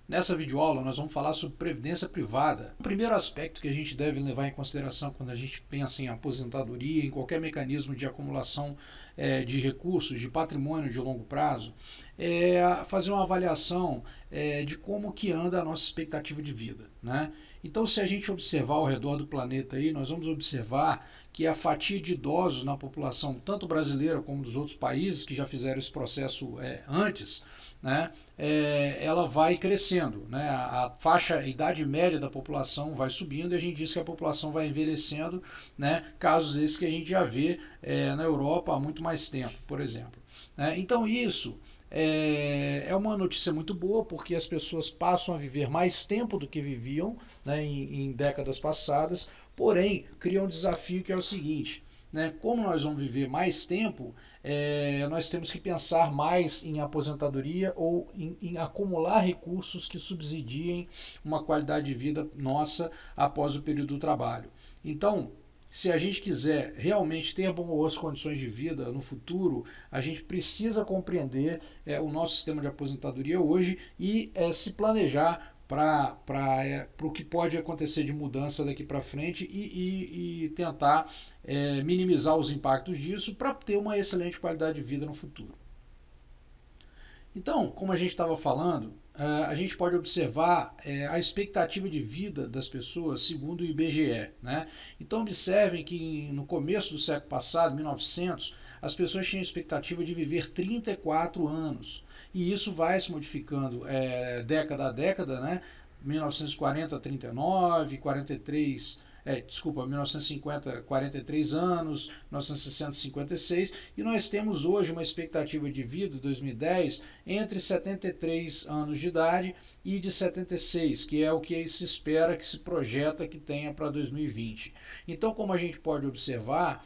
Nessa videoaula nós vamos falar sobre previdência privada. O primeiro aspecto que a gente deve levar em consideração quando a gente pensa em aposentadoria, em qualquer mecanismo de acumulação de recursos, de patrimônio de longo prazo, é fazer uma avaliação de como que anda a nossa expectativa de vida, né? Então, se a gente observar ao redor do planeta aí, nós vamos observar que a fatia de idosos na população, tanto brasileira como dos outros países que já fizeram esse processo antes, né, ela vai crescendo, né? A faixa, a idade média da população vai subindo e a gente diz que a população vai envelhecendo, né? Casos esses que a gente já vê na Europa há muito mais tempo, por exemplo. Né? Então isso é uma notícia muito boa porque as pessoas passam a viver mais tempo do que viviam, né, em décadas passadas, porém cria um desafio que é o seguinte: né, como nós vamos viver mais tempo, nós temos que pensar mais em aposentadoria ou em acumular recursos que subsidiem uma qualidade de vida nossa após o período do trabalho. Então, se a gente quiser realmente ter boas condições de vida no futuro, a gente precisa compreender o nosso sistema de aposentadoria hoje e se planejar para o que pode acontecer de mudança daqui para frente e tentar minimizar os impactos disso para ter uma excelente qualidade de vida no futuro. Então, como a gente estava falando, a gente pode observar a expectativa de vida das pessoas segundo o IBGE. Né? Então, observem que no começo do século passado, 1900, as pessoas tinham a expectativa de viver 34 anos. E isso vai se modificando década a década, né? 1940, 39, 43, desculpa, 1950, 43 anos, 1960, 56, e nós temos hoje uma expectativa de vida, 2010, entre 73 anos de idade e de 76, que é o que se espera, que se projeta que tenha para 2020. Então, como a gente pode observar,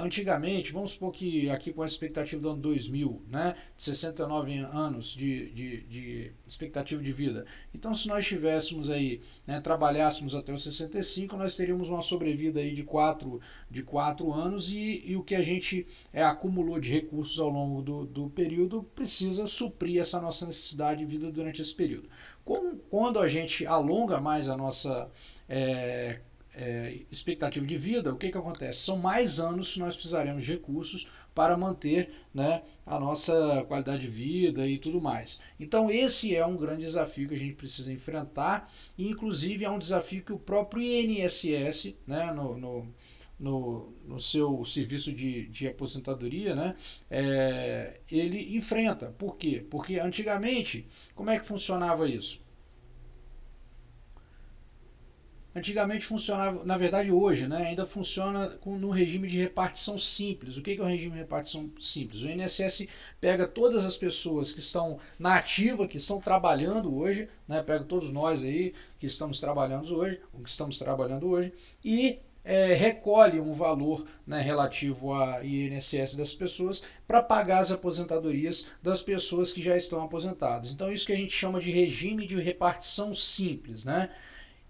antigamente, vamos supor que aqui com a expectativa do ano 2000, né, de 69 anos de expectativa de vida. Então, se nós tivéssemos aí, né, trabalhássemos até os 65, nós teríamos uma sobrevida aí de 4 anos e o que a gente acumulou de recursos ao longo do período precisa suprir essa nossa necessidade de vida durante esse período. Quando a gente alonga mais a nossa expectativa de vida, o que acontece? São mais anos que nós precisaremos de recursos para manter, né, a nossa qualidade de vida e tudo mais. Então esse é um grande desafio que a gente precisa enfrentar e inclusive é um desafio que o próprio INSS, né, no seu serviço de aposentadoria, né, ele enfrenta. Por quê? Porque antigamente, como é que funcionava isso? Antigamente funcionava, na verdade hoje, né, ainda funciona no regime de repartição simples. O que é o regime de repartição simples? O INSS pega todas as pessoas que estão na ativa, que estão trabalhando hoje, né, pega todos nós aí que estamos trabalhando hoje e recolhe um valor, né, relativo ao INSS das pessoas para pagar as aposentadorias das pessoas que já estão aposentadas. Então isso que a gente chama de regime de repartição simples, né?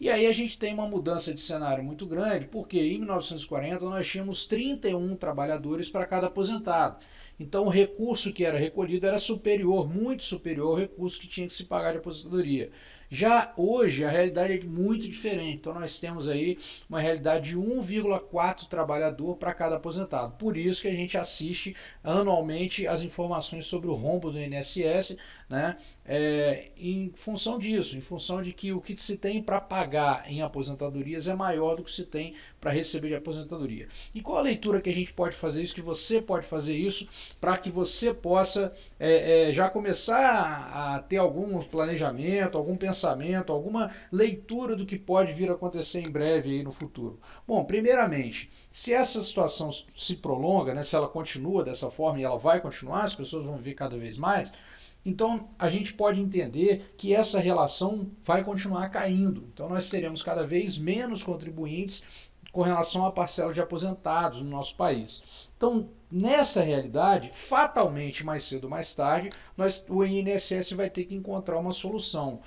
E aí a gente tem uma mudança de cenário muito grande, porque em 1940 nós tínhamos 31 trabalhadores para cada aposentado. Então o recurso que era recolhido era superior, muito superior ao recurso que tinha que se pagar de aposentadoria. Já hoje a realidade é muito diferente, então nós temos aí uma realidade de 1,4 trabalhador para cada aposentado. Por isso que a gente assiste anualmente as informações sobre o rombo do INSS, né? Em função disso, em função de que o que se tem para pagar em aposentadorias é maior do que se tem para receber de aposentadoria. E qual a leitura que a gente pode fazer isso, que você pode fazer isso, para que você possa já começar a ter algum planejamento, algum pensamento, alguma leitura do que pode vir a acontecer em breve aí no futuro? Bom, primeiramente, se essa situação se prolonga, né, se ela continua dessa forma e ela vai continuar, as pessoas vão viver cada vez mais, então a gente pode entender que essa relação vai continuar caindo. Então nós teremos cada vez menos contribuintes com relação à parcela de aposentados no nosso país. Então, nessa realidade, fatalmente, mais cedo ou mais tarde, o INSS vai ter que encontrar uma solução.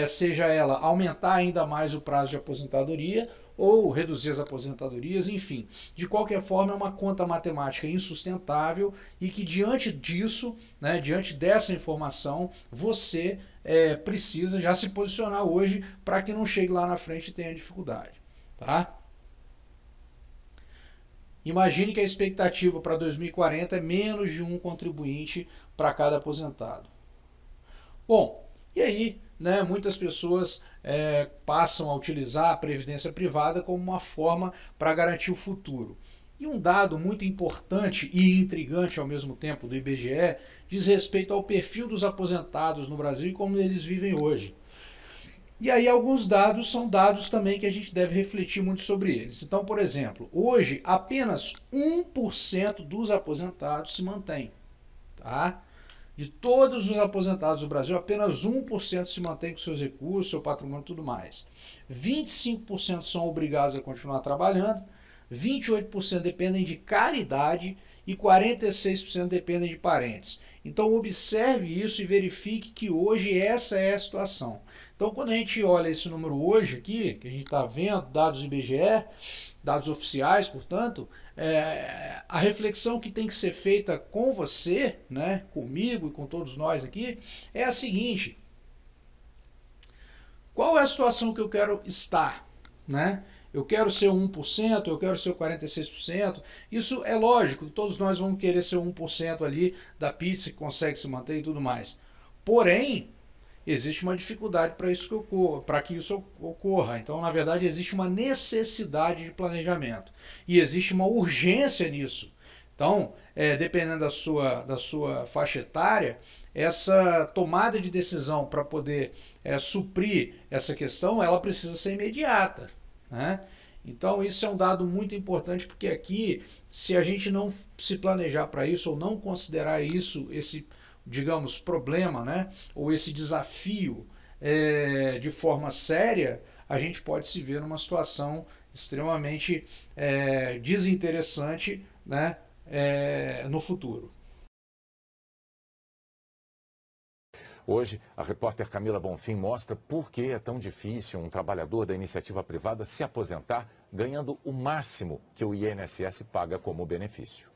Seja ela aumentar ainda mais o prazo de aposentadoria ou reduzir as aposentadorias, enfim. De qualquer forma, é uma conta matemática insustentável e que diante disso, né, diante dessa informação, você precisa já se posicionar hoje para que não chegue lá na frente e tenha dificuldade. Tá? Imagine que a expectativa para 2040 é menos de um contribuinte para cada aposentado. Bom, e aí, né, muitas pessoas passam a utilizar a previdência privada como uma forma para garantir o futuro. E um dado muito importante e intrigante ao mesmo tempo do IBGE diz respeito ao perfil dos aposentados no Brasil e como eles vivem hoje. E aí alguns dados são dados também que a gente deve refletir muito sobre eles. Então, por exemplo, hoje apenas 1% dos aposentados se mantém. Tá? De todos os aposentados do Brasil, apenas 1% se mantém com seus recursos, seu patrimônio e tudo mais. 25% são obrigados a continuar trabalhando, 28% dependem de caridade e 46% dependem de parentes. Então observe isso e verifique que hoje essa é a situação. Então quando a gente olha esse número hoje aqui, que a gente está vendo, dados do IBGE, dados oficiais, portanto, a reflexão que tem que ser feita com você, né, comigo e com todos nós aqui, é a seguinte: qual é a situação que eu quero estar? Né? Eu quero ser 1%, eu quero ser 46%. Isso é lógico, todos nós vamos querer ser 1% ali da pizza que consegue se manter e tudo mais. Porém, existe uma dificuldade para que isso ocorra. Então, na verdade, existe uma necessidade de planejamento. E existe uma urgência nisso. Então, dependendo da sua faixa etária, essa tomada de decisão para poder suprir essa questão, ela precisa ser imediata. Né? Então, isso é um dado muito importante, porque aqui, se a gente não se planejar para isso, ou não considerar isso, esse, digamos, problema, né, ou esse desafio de forma séria, a gente pode se ver numa situação extremamente desinteressante, né, no futuro. Hoje, a repórter Camila Bonfim mostra por que é tão difícil um trabalhador da iniciativa privada se aposentar ganhando o máximo que o INSS paga como benefício.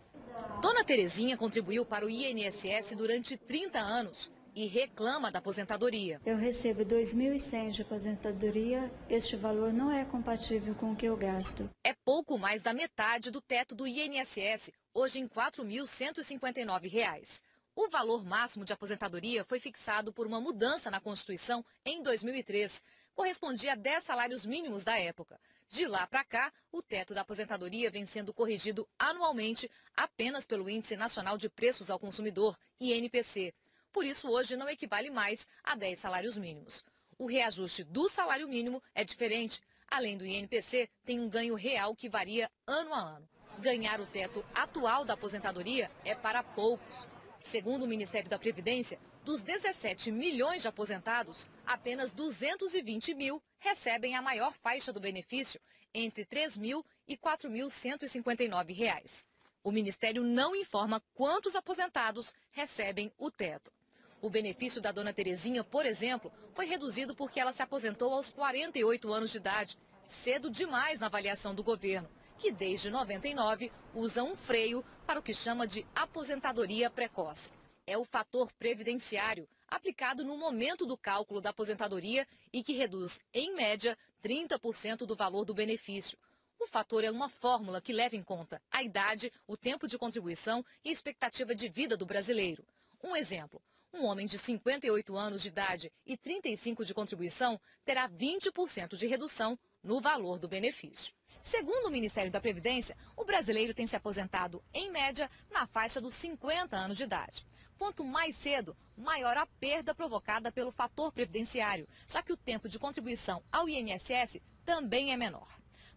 Dona Terezinha contribuiu para o INSS durante 30 anos e reclama da aposentadoria. Eu recebo 2.100 de aposentadoria, este valor não é compatível com o que eu gasto. É pouco mais da metade do teto do INSS, hoje em R$ 4.159. O valor máximo de aposentadoria foi fixado por uma mudança na Constituição em 2003. Correspondia a 10 salários mínimos da época. De lá para cá, o teto da aposentadoria vem sendo corrigido anualmente apenas pelo Índice Nacional de Preços ao Consumidor, INPC. Por isso, hoje não equivale mais a 10 salários mínimos. O reajuste do salário mínimo é diferente. Além do INPC, tem um ganho real que varia ano a ano. Ganhar o teto atual da aposentadoria é para poucos. Segundo o Ministério da Previdência, dos 17 milhões de aposentados, apenas 220 mil recebem a maior faixa do benefício, entre R$ 3.000 e R$ 4.159. O Ministério não informa quantos aposentados recebem o teto. O benefício da Dona Terezinha, por exemplo, foi reduzido porque ela se aposentou aos 48 anos de idade, cedo demais na avaliação do governo, que desde 99 usa um freio para o que chama de aposentadoria precoce. É o fator previdenciário aplicado no momento do cálculo da aposentadoria e que reduz, em média, 30% do valor do benefício. O fator é uma fórmula que leva em conta a idade, o tempo de contribuição e a expectativa de vida do brasileiro. Um exemplo: um homem de 58 anos de idade e 35 de contribuição terá 20% de redução no valor do benefício. Segundo o Ministério da Previdência, o brasileiro tem se aposentado, em média, na faixa dos 50 anos de idade. Quanto mais cedo, maior a perda provocada pelo fator previdenciário, já que o tempo de contribuição ao INSS também é menor.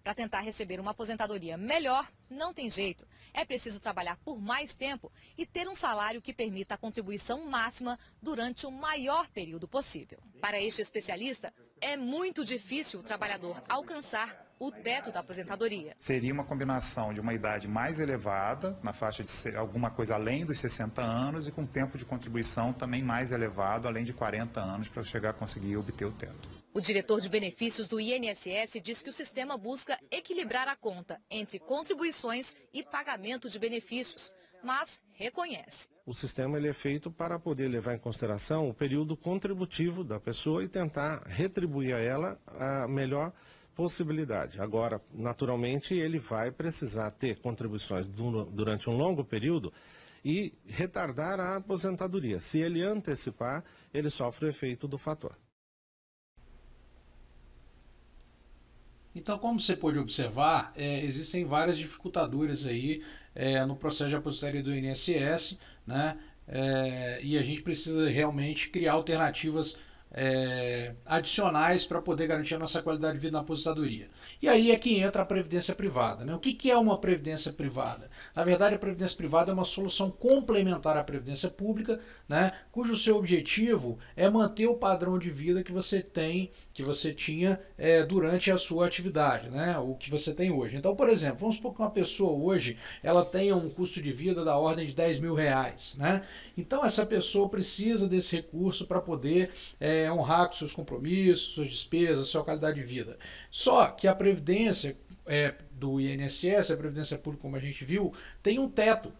Para tentar receber uma aposentadoria melhor, não tem jeito. É preciso trabalhar por mais tempo e ter um salário que permita a contribuição máxima durante o maior período possível. Para este especialista, é muito difícil o trabalhador alcançar o teto da aposentadoria. Seria uma combinação de uma idade mais elevada, na faixa de alguma coisa além dos 60 anos, e com tempo de contribuição também mais elevado, além de 40 anos, para chegar a conseguir obter o teto. O diretor de benefícios do INSS diz que o sistema busca equilibrar a conta entre contribuições e pagamento de benefícios. mas reconhece. O sistema ele é feito para poder levar em consideração o período contributivo da pessoa e tentar retribuir a ela a melhor possibilidade. Agora, naturalmente, ele vai precisar ter contribuições durante um longo período e retardar a aposentadoria. Se ele antecipar, ele sofre o efeito do fator. Então, como você pôde observar, existem várias dificultadoras aí no processo de aposentadoria do INSS, né? E a gente precisa realmente criar alternativas adicionais para poder garantir a nossa qualidade de vida na aposentadoria. E aí é que entra a previdência privada, né? O que é uma previdência privada? Na verdade, a previdência privada é uma solução complementar à previdência pública, né? Cujo seu objetivo é manter o padrão de vida que você tinha durante a sua atividade, né? O que você tem hoje. Então, por exemplo, vamos supor que uma pessoa hoje ela tenha um custo de vida da ordem de R$10.000, né? Então essa pessoa precisa desse recurso para poder honrar com seus compromissos, suas despesas, sua qualidade de vida. Só que a previdência do INSS, a previdência pública, como a gente viu, tem um teto.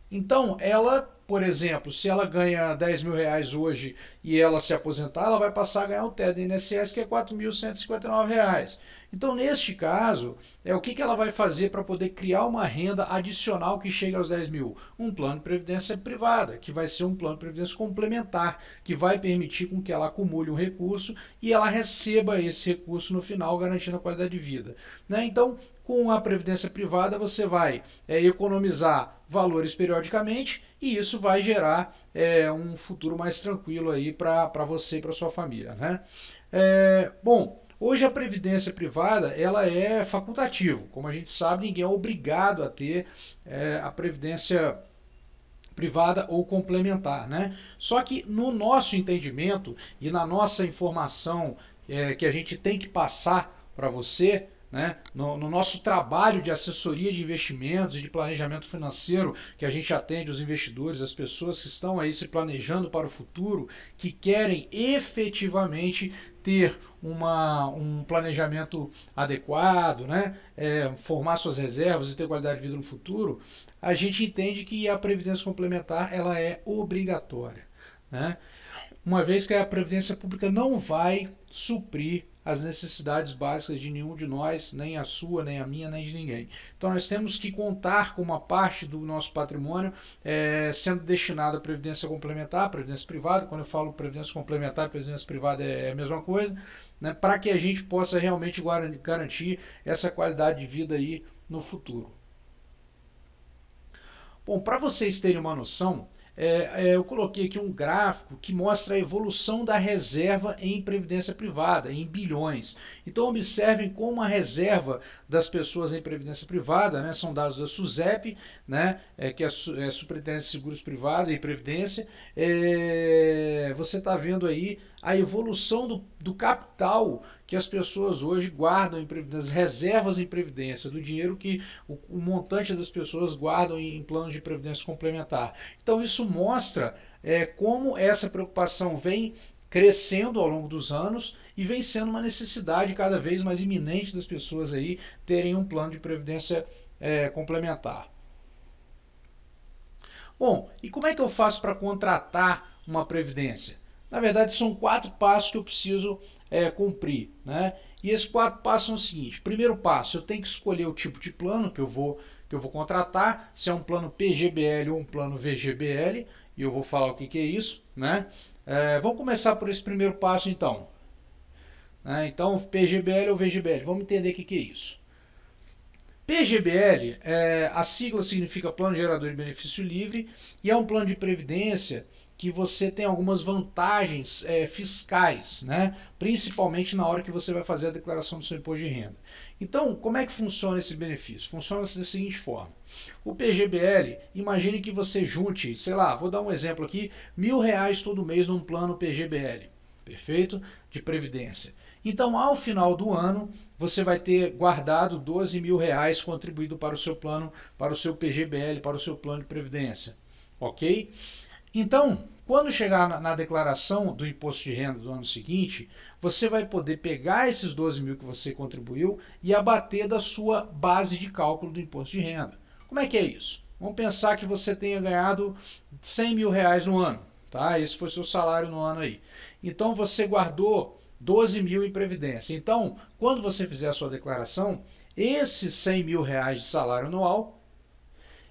Então, ela, por exemplo, se ela ganha R$10.000 hoje e ela se aposentar, ela vai passar a ganhar o teto do INSS, que é R$4.159. Então, neste caso, o que ela vai fazer para poder criar uma renda adicional que chegue aos 10 mil? Um plano de previdência privada, que vai ser um plano de previdência complementar, que vai permitir com que ela acumule um recurso e ela receba esse recurso no final, garantindo a qualidade de vida, né? Então, com a previdência privada, você vai economizar valores periodicamente e isso vai gerar um futuro mais tranquilo aí para você e para sua família, né? Bom, hoje a previdência privada ela é facultativa. Como a gente sabe, ninguém é obrigado a ter a previdência privada ou complementar, né? Só que no nosso entendimento e na nossa informação que a gente tem que passar para você, né? No nosso trabalho de assessoria de investimentos e de planejamento financeiro, que a gente atende os investidores, as pessoas que estão aí se planejando para o futuro, que querem efetivamente ter um planejamento adequado, né? Formar suas reservas e ter qualidade de vida no futuro, a gente entende que a previdência complementar ela é obrigatória, né? Uma vez que a previdência pública não vai suprir as necessidades básicas de nenhum de nós, nem a sua, nem a minha, nem de ninguém. Então nós temos que contar com uma parte do nosso patrimônio sendo destinado à previdência complementar, à previdência privada. Quando eu falo previdência complementar, previdência privada é a mesma coisa, né, para que a gente possa realmente garantir essa qualidade de vida aí no futuro. Bom, para vocês terem uma noção, eu coloquei aqui um gráfico que mostra a evolução da reserva em previdência privada, em bilhões. Então observem como a reserva das pessoas em previdência privada, né, são dados da SUSEP, né, que é a Superintendência de Seguros Privados e Previdência. Você está vendo aí a evolução do capital que as pessoas hoje guardam em previdência, reservas em previdência, do dinheiro que o montante das pessoas guardam em planos de previdência complementar. Então isso mostra como essa preocupação vem crescendo ao longo dos anos e vem sendo uma necessidade cada vez mais iminente das pessoas aí terem um plano de previdência complementar. Bom, e como é que eu faço para contratar uma previdência? Na verdade, são 4 passos que eu preciso cumprir, né? E esses 4 passos são o seguinte: primeiro passo, eu tenho que escolher o tipo de plano que eu vou contratar, se é um plano PGBL ou um plano VGBL, e eu vou falar o que é isso, né? Vamos começar por esse primeiro passo então. Então, PGBL ou VGBL, vamos entender o que é isso. PGBL, a sigla significa Plano Gerador de Benefício Livre, e é um plano de previdência que você tem algumas vantagens fiscais, né? Principalmente na hora que você vai fazer a declaração do seu imposto de renda. Então, como é que funciona esse benefício? Funciona da seguinte forma: o PGBL, imagine que você junte, sei lá, vou dar um exemplo aqui, R$1.000 todo mês num plano PGBL, perfeito? De previdência. Então, ao final do ano, você vai ter guardado R$12.000 contribuído para o seu plano, para o seu PGBL, para o seu plano de previdência, ok? Então, quando chegar na declaração do imposto de renda do ano seguinte, você vai poder pegar esses 12 mil que você contribuiu e abater da sua base de cálculo do imposto de renda. Como é que é isso? Vamos pensar que você tenha ganhado 100 mil reais no ano, tá? Esse foi seu salário no ano aí. Então você guardou 12 mil em previdência. Então, quando você fizer a sua declaração, esses 100 mil reais de salário anual,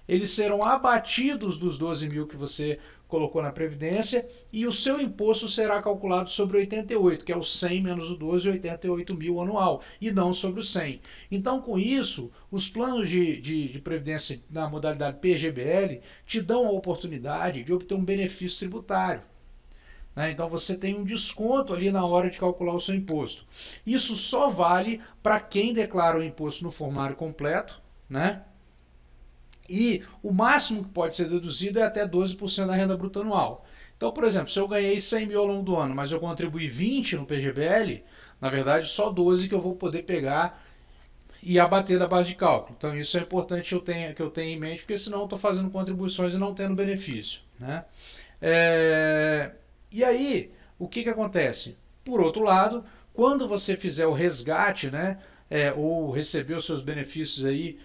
eles serão abatidos dos 12 mil que você colocou na Previdência e o seu imposto será calculado sobre 88, que é o 100 menos o 12, 88 mil anual, e não sobre o 100. Então, com isso, os planos de Previdência na modalidade PGBL te dão a oportunidade de obter um benefício tributário. Então, você tem um desconto ali na hora de calcular o seu imposto. Isso só vale para quem declara o imposto no formulário completo, né? E o máximo que pode ser deduzido é até 12% da renda bruta anual. Então, por exemplo, se eu ganhei 100 mil ao longo do ano, mas eu contribuí 20 no PGBL, na verdade só 12 que eu vou poder pegar e abater da base de cálculo. Então isso é importante que eu tenha em mente, porque senão eu estou fazendo contribuições e não tendo benefício, né? E aí, o que acontece? Por outro lado, quando você fizer o resgate, né, ou receber os seus benefícios aí,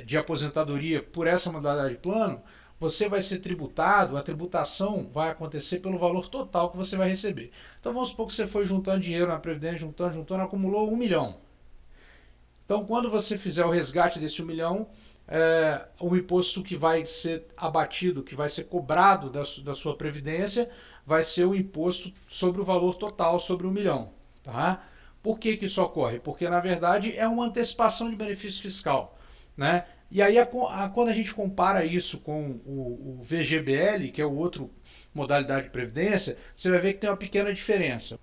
de aposentadoria por essa modalidade de plano, você vai ser tributado, a tributação vai acontecer pelo valor total que você vai receber. Então vamos supor que você foi juntando dinheiro na Previdência, juntando, acumulou 1 milhão. Então quando você fizer o resgate desse 1 milhão, o imposto que vai ser abatido, que vai ser cobrado da sua Previdência, vai ser o imposto sobre o valor total, sobre 1 milhão. Tá? Por que isso ocorre? Porque na verdade é uma antecipação de benefício fiscal. Né? E aí quando a gente compara isso com o VGBL, que é o outro modalidade de previdência, você vai ver que tem uma pequena diferença.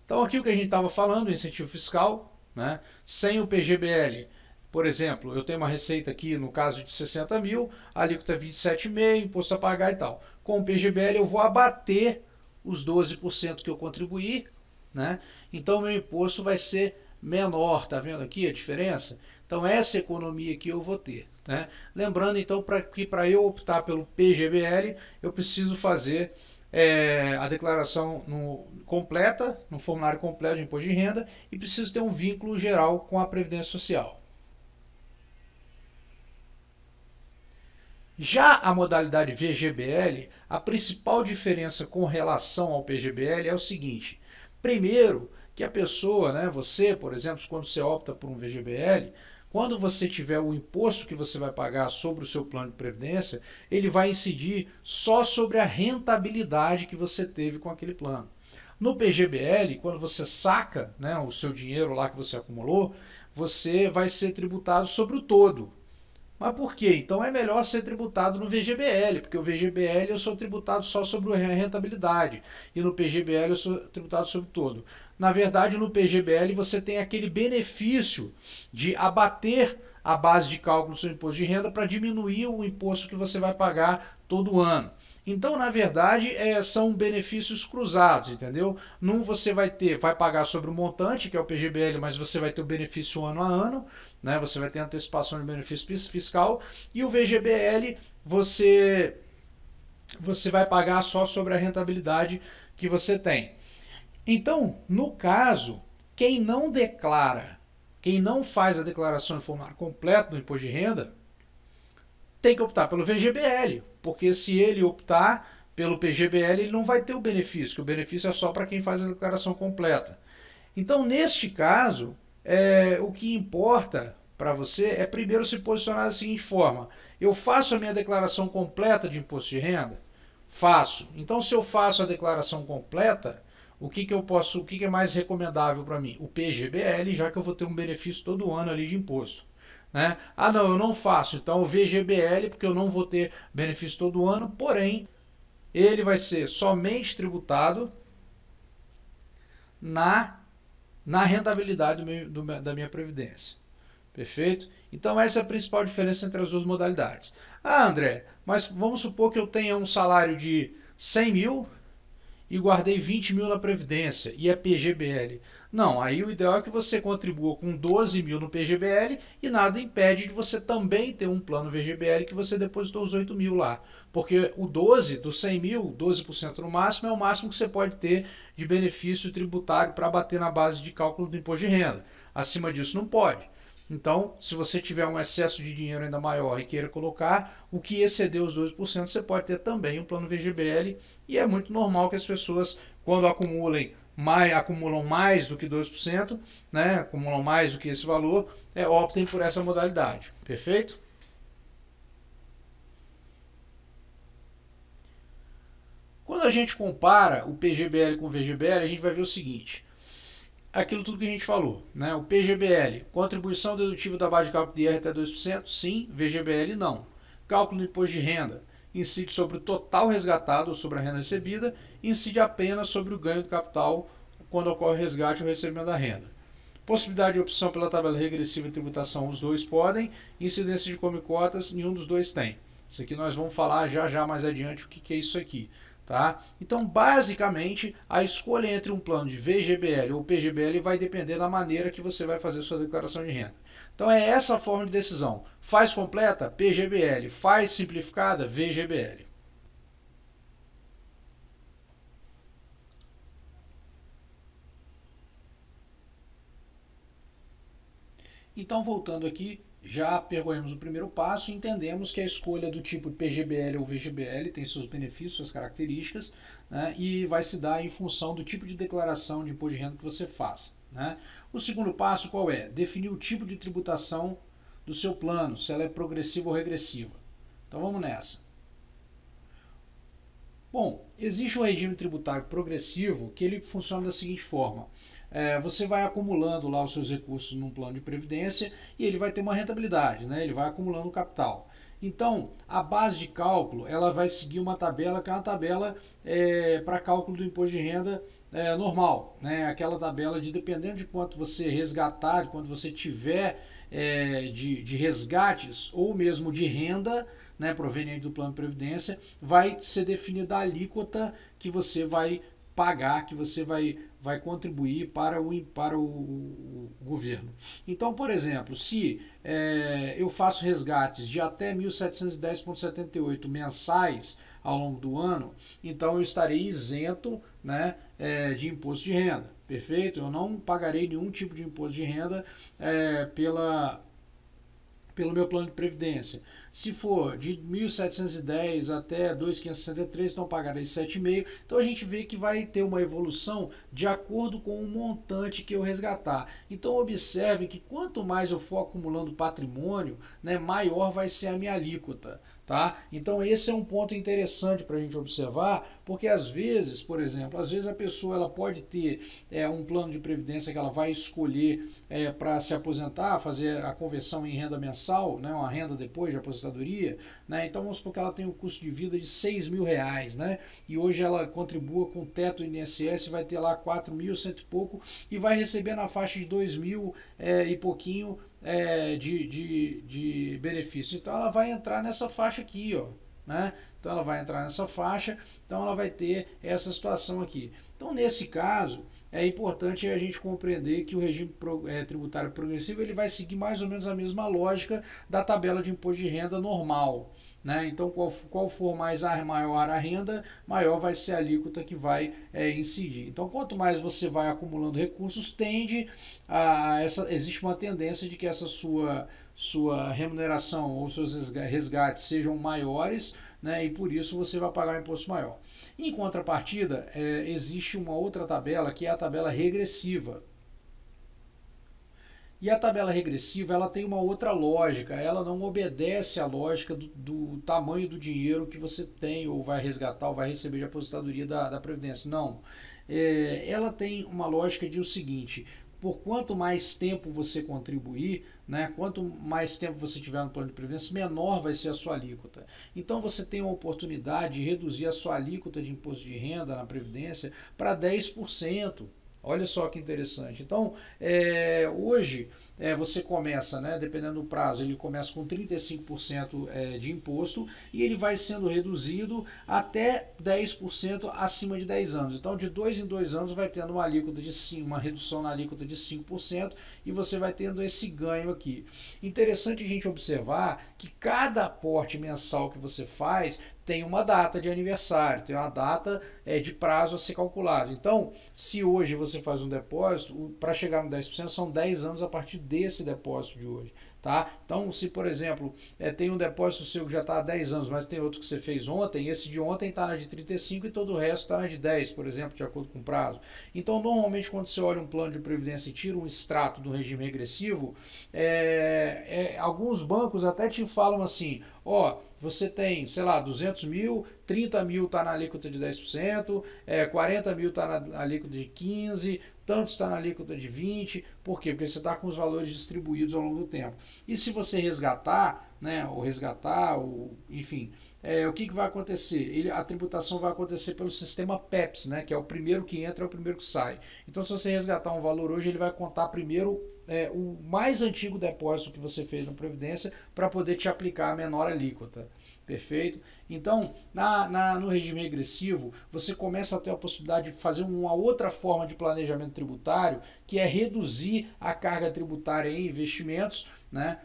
Então aqui o que a gente estava falando, o incentivo fiscal, né? Sem o PGBL, por exemplo, eu tenho uma receita aqui no caso de 60 mil, a alíquota é 27,5%, imposto a pagar e tal. Com o PGBL eu vou abater os 12% que eu contribuí, né? Então meu imposto vai ser menor, tá vendo aqui a diferença? Então essa economia que eu vou ter, né? Lembrando então que para eu optar pelo PGBL, eu preciso fazer a declaração completa, no formulário completo de imposto de renda, e preciso ter um vínculo geral com a Previdência Social. Já a modalidade VGBL, a principal diferença com relação ao PGBL é o seguinte: primeiro, que a pessoa, né, você, por exemplo, quando você opta por um VGBL, quando você tiver o imposto que você vai pagar sobre o seu plano de previdência, ele vai incidir só sobre a rentabilidade que você teve com aquele plano. No PGBL, quando você saca, né, o seu dinheiro lá que você acumulou, você vai ser tributado sobre o todo. Mas por quê? Então é melhor ser tributado no VGBL, porque o VGBL eu sou tributado só sobre a rentabilidade, e no PGBL eu sou tributado sobre todo. Na verdade, no PGBL você tem aquele benefício de abater a base de cálculo do seu imposto de renda para diminuir o imposto que você vai pagar todo ano. Então, na verdade, são benefícios cruzados, entendeu? Num você vai pagar sobre o montante, que é o PGBL, mas você vai ter o benefício ano a ano, né? Você vai ter antecipação de benefício fiscal, e o VGBL você vai pagar só sobre a rentabilidade que você tem. Então, no caso, quem não declara, quem não faz a declaração em formulário completo do imposto de renda, tem que optar pelo VGBL, porque se ele optar pelo PGBL, ele não vai ter o benefício, que o benefício é só para quem faz a declaração completa. Então, neste caso, o que importa para você é primeiro se posicionar da seguinte forma: eu faço a minha declaração completa de imposto de renda? Faço. Então, se eu faço a declaração completa, o que é mais recomendável para mim? O PGBL, já que eu vou ter um benefício todo ano ali de imposto. Né? Ah, não, eu não faço, então o VGBL, porque eu não vou ter benefício todo ano, porém, ele vai ser somente tributado na rentabilidade da minha previdência. Perfeito? Então essa é a principal diferença entre as duas modalidades. Ah, André, mas vamos supor que eu tenha um salário de 100 mil e guardei 20 mil na Previdência, e é PGBL. Não, aí o ideal é que você contribua com 12 mil no PGBL e nada impede de você também ter um plano VGBL que você depositou os 8 mil lá. Porque o 12 dos 100 mil, 12% no máximo, é o máximo que você pode ter de benefício tributário para bater na base de cálculo do imposto de renda. Acima disso não pode. Então, se você tiver um excesso de dinheiro ainda maior e queira colocar, o que exceder os 12%, você pode ter também um plano VGBL, e é muito normal que as pessoas, quando acumulam mais do que 2%, né, acumulam mais do que esse valor, optem por essa modalidade. Perfeito? Quando a gente compara o PGBL com o VGBL, a gente vai ver o seguinte: aquilo tudo que a gente falou, né? O PGBL, contribuição dedutível da base de cálculo de IR até 2%, sim. VGBL, não. Cálculo do imposto de renda incide sobre o total resgatado ou sobre a renda recebida, incide apenas sobre o ganho do capital quando ocorre o resgate ou recebimento da renda. Possibilidade de opção pela tabela regressiva de tributação, os dois podem. Incidência de come-cotas, nenhum dos dois tem. Isso aqui nós vamos falar já mais adiante o que é isso aqui. Tá? Então, basicamente, a escolha entre um plano de VGBL ou PGBL vai depender da maneira que você vai fazer sua declaração de renda. Então, é essa a forma de decisão. Faz completa? PGBL. Faz simplificada? VGBL. Então, voltando aqui, já percorremos o primeiro passo e entendemos que a escolha do tipo PGBL ou VGBL tem seus benefícios, suas características, né, e vai se dar em função do tipo de declaração de imposto de renda que você faz. Né? O segundo passo qual é? Definir o tipo de tributação do seu plano, se ela é progressiva ou regressiva. Então vamos nessa. Bom, existe um regime tributário progressivo que ele funciona da seguinte forma. Você vai acumulando lá os seus recursos num plano de previdência e ele vai ter uma rentabilidade, né? Ele vai acumulando capital. Então, a base de cálculo ela vai seguir uma tabela que é uma tabela para cálculo do imposto de renda normal, né? Aquela tabela de dependendo de quanto você resgatar, de quanto você tiver de resgates ou mesmo de renda, né, proveniente do plano de previdência, vai ser definida a alíquota que você vai pagar, que você vai contribuir para o governo. Então, por exemplo, se eu faço resgates de até 1.710,78 mensais ao longo do ano, então eu estarei isento, né, de imposto de renda. Perfeito? Eu não pagarei nenhum tipo de imposto de renda pelo meu plano de previdência. Se for de 1.710 até 2.563, então pagarei 7,5. Então a gente vê que vai ter uma evolução de acordo com o montante que eu resgatar. Então observe que quanto mais eu for acumulando patrimônio, né, maior vai ser a minha alíquota. Tá? Então esse é um ponto interessante para a gente observar, porque às vezes, por exemplo, às vezes a pessoa ela pode ter um plano de previdência que ela vai escolher para se aposentar, fazer a conversão em renda mensal, né, uma renda depois de aposentadoria, né? Então vamos supor que ela tem um custo de vida de R$6.000, né? E hoje ela contribua com o teto do INSS, vai ter lá 4.100 e pouco e vai receber na faixa de 2.000 e pouquinho de benefício. Então ela vai entrar nessa faixa aqui, ó, né? Então ela vai entrar nessa faixa, então ela vai ter essa situação aqui. Então nesse caso é importante a gente compreender que o regime tributário progressivo ele vai seguir mais ou menos a mesma lógica da tabela de imposto de renda normal. Né? Então, qual for maior a renda, maior vai ser a alíquota que vai incidir. Então, quanto mais você vai acumulando recursos, existe uma tendência de que essa sua remuneração ou seus resgates sejam maiores, né? E por isso você vai pagar um imposto maior. Em contrapartida, existe uma outra tabela que é a tabela regressiva. E a tabela regressiva ela tem uma outra lógica, ela não obedece à lógica do tamanho do dinheiro que você tem ou vai resgatar ou vai receber de aposentadoria da Previdência. Não, ela tem uma lógica de o seguinte: por quanto mais tempo você contribuir, né, quanto mais tempo você tiver no plano de previdência, menor vai ser a sua alíquota. Então você tem a oportunidade de reduzir a sua alíquota de imposto de renda na Previdência para 10%. Olha só que interessante. Então, hoje você começa, né, dependendo do prazo, ele começa com 35% de imposto e ele vai sendo reduzido até 10% acima de 10 anos. Então, de 2 em 2 anos vai tendo uma redução na alíquota de 5% e você vai tendo esse ganho aqui. Interessante a gente observar que cada aporte mensal que você faz tem uma data de aniversário, tem uma data de prazo a ser calculado. Então, se hoje você faz um depósito, para chegar no 10% são 10 anos a partir desse depósito de hoje. Tá? Então, se por exemplo, tem um depósito seu que já está há 10 anos, mas tem outro que você fez ontem, esse de ontem está na de 35 e todo o resto está na de 10, por exemplo, de acordo com o prazo. Então, normalmente, quando você olha um plano de previdência e tira um extrato do regime regressivo, alguns bancos até te falam assim, ó, você tem, sei lá, 200 mil, 30 mil está na alíquota de 10%, 40 mil está na alíquota de 15%, tanto está na alíquota de 20%, por quê? Porque você está com os valores distribuídos ao longo do tempo. E se você resgatar, né, enfim, o que vai acontecer? A tributação vai acontecer pelo sistema PEPS, né, que é o primeiro que entra, é o primeiro que sai. Então, se você resgatar um valor hoje, ele vai contar primeiro o mais antigo depósito que você fez na Previdência para poder te aplicar a menor alíquota. Perfeito? Então, no regime regressivo, você começa a ter a possibilidade de fazer uma outra forma de planejamento tributário, que é reduzir a carga tributária em investimentos, né,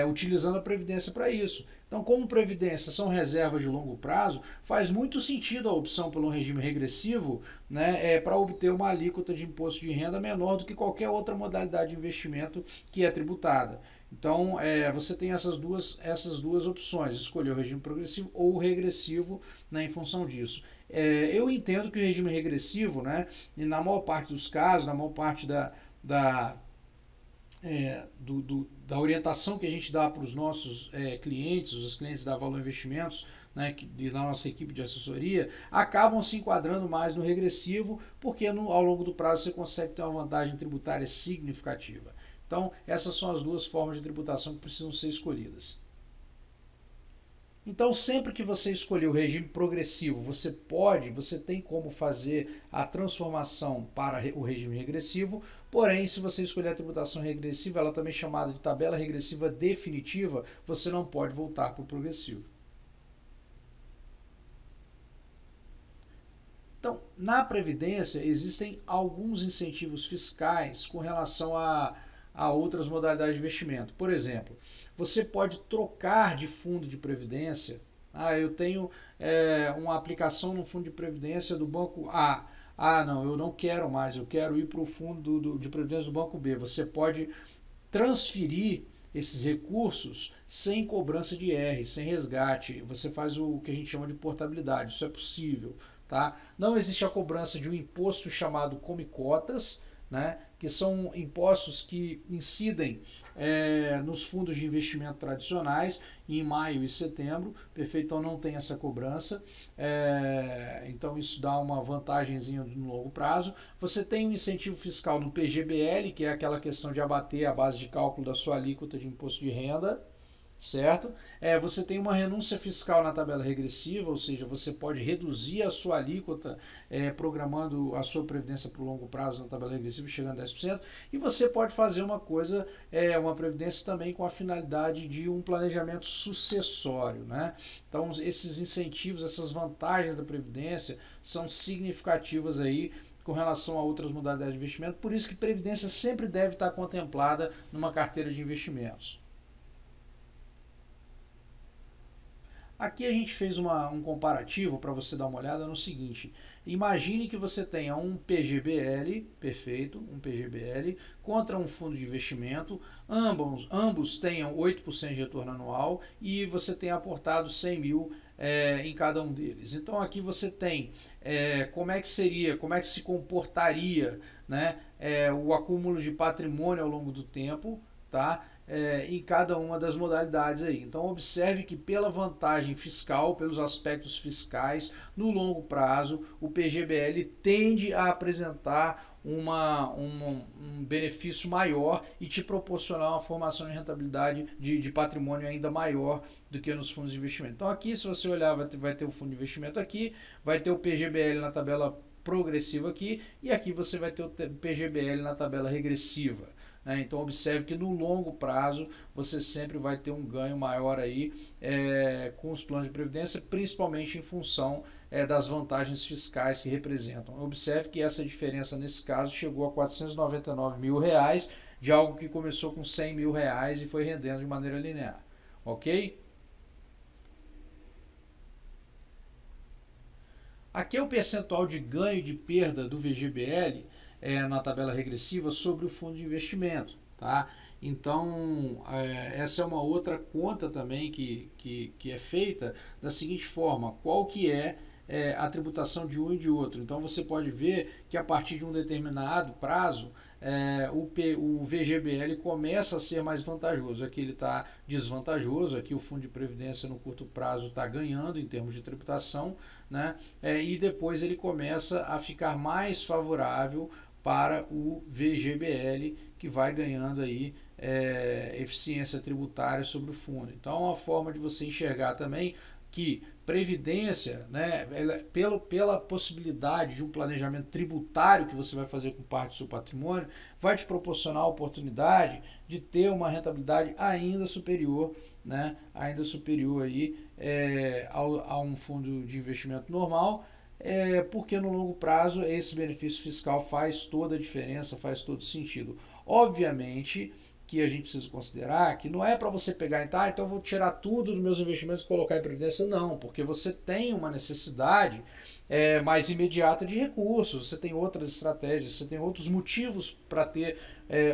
utilizando a Previdência para isso. Então, como Previdência são reservas de longo prazo, faz muito sentido a opção pelo regime regressivo, né, para obter uma alíquota de imposto de renda menor do que qualquer outra modalidade de investimento que é tributada. Então, você tem essas duas opções, escolher o regime progressivo ou o regressivo, né, em função disso. Eu entendo que o regime regressivo, né, e na maior parte dos casos, na maior parte da orientação que a gente dá para os nossos clientes, os clientes da Valor Investimentos, né, da nossa equipe de assessoria, acabam se enquadrando mais no regressivo, porque ao longo do prazo você consegue ter uma vantagem tributária significativa. Então, essas são as duas formas de tributação que precisam ser escolhidas. Então, sempre que você escolher o regime progressivo, você tem como fazer a transformação para o regime regressivo, porém, se você escolher a tributação regressiva, ela também é chamada de tabela regressiva definitiva, você não pode voltar para o progressivo. Então, na Previdência, existem alguns incentivos fiscais com relação a outras modalidades de investimento. Por exemplo, você pode trocar de fundo de previdência. Eu tenho uma aplicação no fundo de previdência do banco A. Não, eu não quero mais, eu quero ir para o fundo de previdência do banco B. Você pode transferir esses recursos sem cobrança de IR, sem resgate. Você faz o que a gente chama de portabilidade, isso é possível. Tá? Não existe a cobrança de um imposto chamado come-cotas, né, que são impostos que incidem nos fundos de investimento tradicionais em maio e setembro, perfeito? Então não tem essa cobrança, então isso dá uma vantagenzinha no longo prazo. Você tem um incentivo fiscal no PGBL, que é aquela questão de abater a base de cálculo da sua alíquota de imposto de renda, certo? Você tem uma renúncia fiscal na tabela regressiva, ou seja, você pode reduzir a sua alíquota programando a sua previdência para o longo prazo na tabela regressiva, chegando a 10%, e você pode fazer uma previdência também com a finalidade de um planejamento sucessório, né? Então, esses incentivos, essas vantagens da previdência são significativas aí com relação a outras modalidades de investimento, por isso que previdência sempre deve estar contemplada numa carteira de investimentos. Aqui a gente fez um comparativo para você dar uma olhada no seguinte. Imagine que você tenha um PGBL, perfeito, um PGBL, contra um fundo de investimento, ambos tenham 8% de retorno anual e você tenha aportado 100 mil em cada um deles. Então aqui você tem como é que se comportaria, né, o acúmulo de patrimônio ao longo do tempo, tá? Em cada uma das modalidades aí. Então observe que pela vantagem fiscal, pelos aspectos fiscais, no longo prazo, o PGBL tende a apresentar um benefício maior e te proporcionar uma formação de rentabilidade de patrimônio ainda maior do que nos fundos de investimento. Então aqui, se você olhar, vai ter o fundo de investimento aqui, vai ter o PGBL na tabela progressiva aqui, e aqui você vai ter o PGBL na tabela regressiva. Então observe que no longo prazo você sempre vai ter um ganho maior aí com os planos de previdência, principalmente em função das vantagens fiscais que representam. Observe que essa diferença nesse caso chegou a R$ 499 mil, de algo que começou com R$ 100 mil e foi rendendo de maneira linear. Ok? Aqui é o percentual de ganho e de perda do VGBL na tabela regressiva sobre o fundo de investimento, tá? Então, essa é uma outra conta também que é feita da seguinte forma: qual que é a tributação de um e de outro. Então, você pode ver que a partir de um determinado prazo, o VGBL começa a ser mais vantajoso. Aqui ele está desvantajoso, aqui o fundo de previdência no curto prazo está ganhando em termos de tributação, né? E depois ele começa a ficar mais favorável para o VGBL, que vai ganhando aí eficiência tributária sobre o fundo. Então, é uma forma de você enxergar também que previdência, né, pela possibilidade de um planejamento tributário que você vai fazer com parte do seu patrimônio, vai te proporcionar a oportunidade de ter uma rentabilidade ainda superior, né, ainda superior aí, a um fundo de investimento normal, porque no longo prazo esse benefício fiscal faz toda a diferença, faz todo sentido. Obviamente que a gente precisa considerar que não é para você pegar e então eu vou tirar tudo dos meus investimentos e colocar em previdência, não, porque você tem uma necessidade mais imediata de recursos, você tem outras estratégias, você tem outros motivos para ter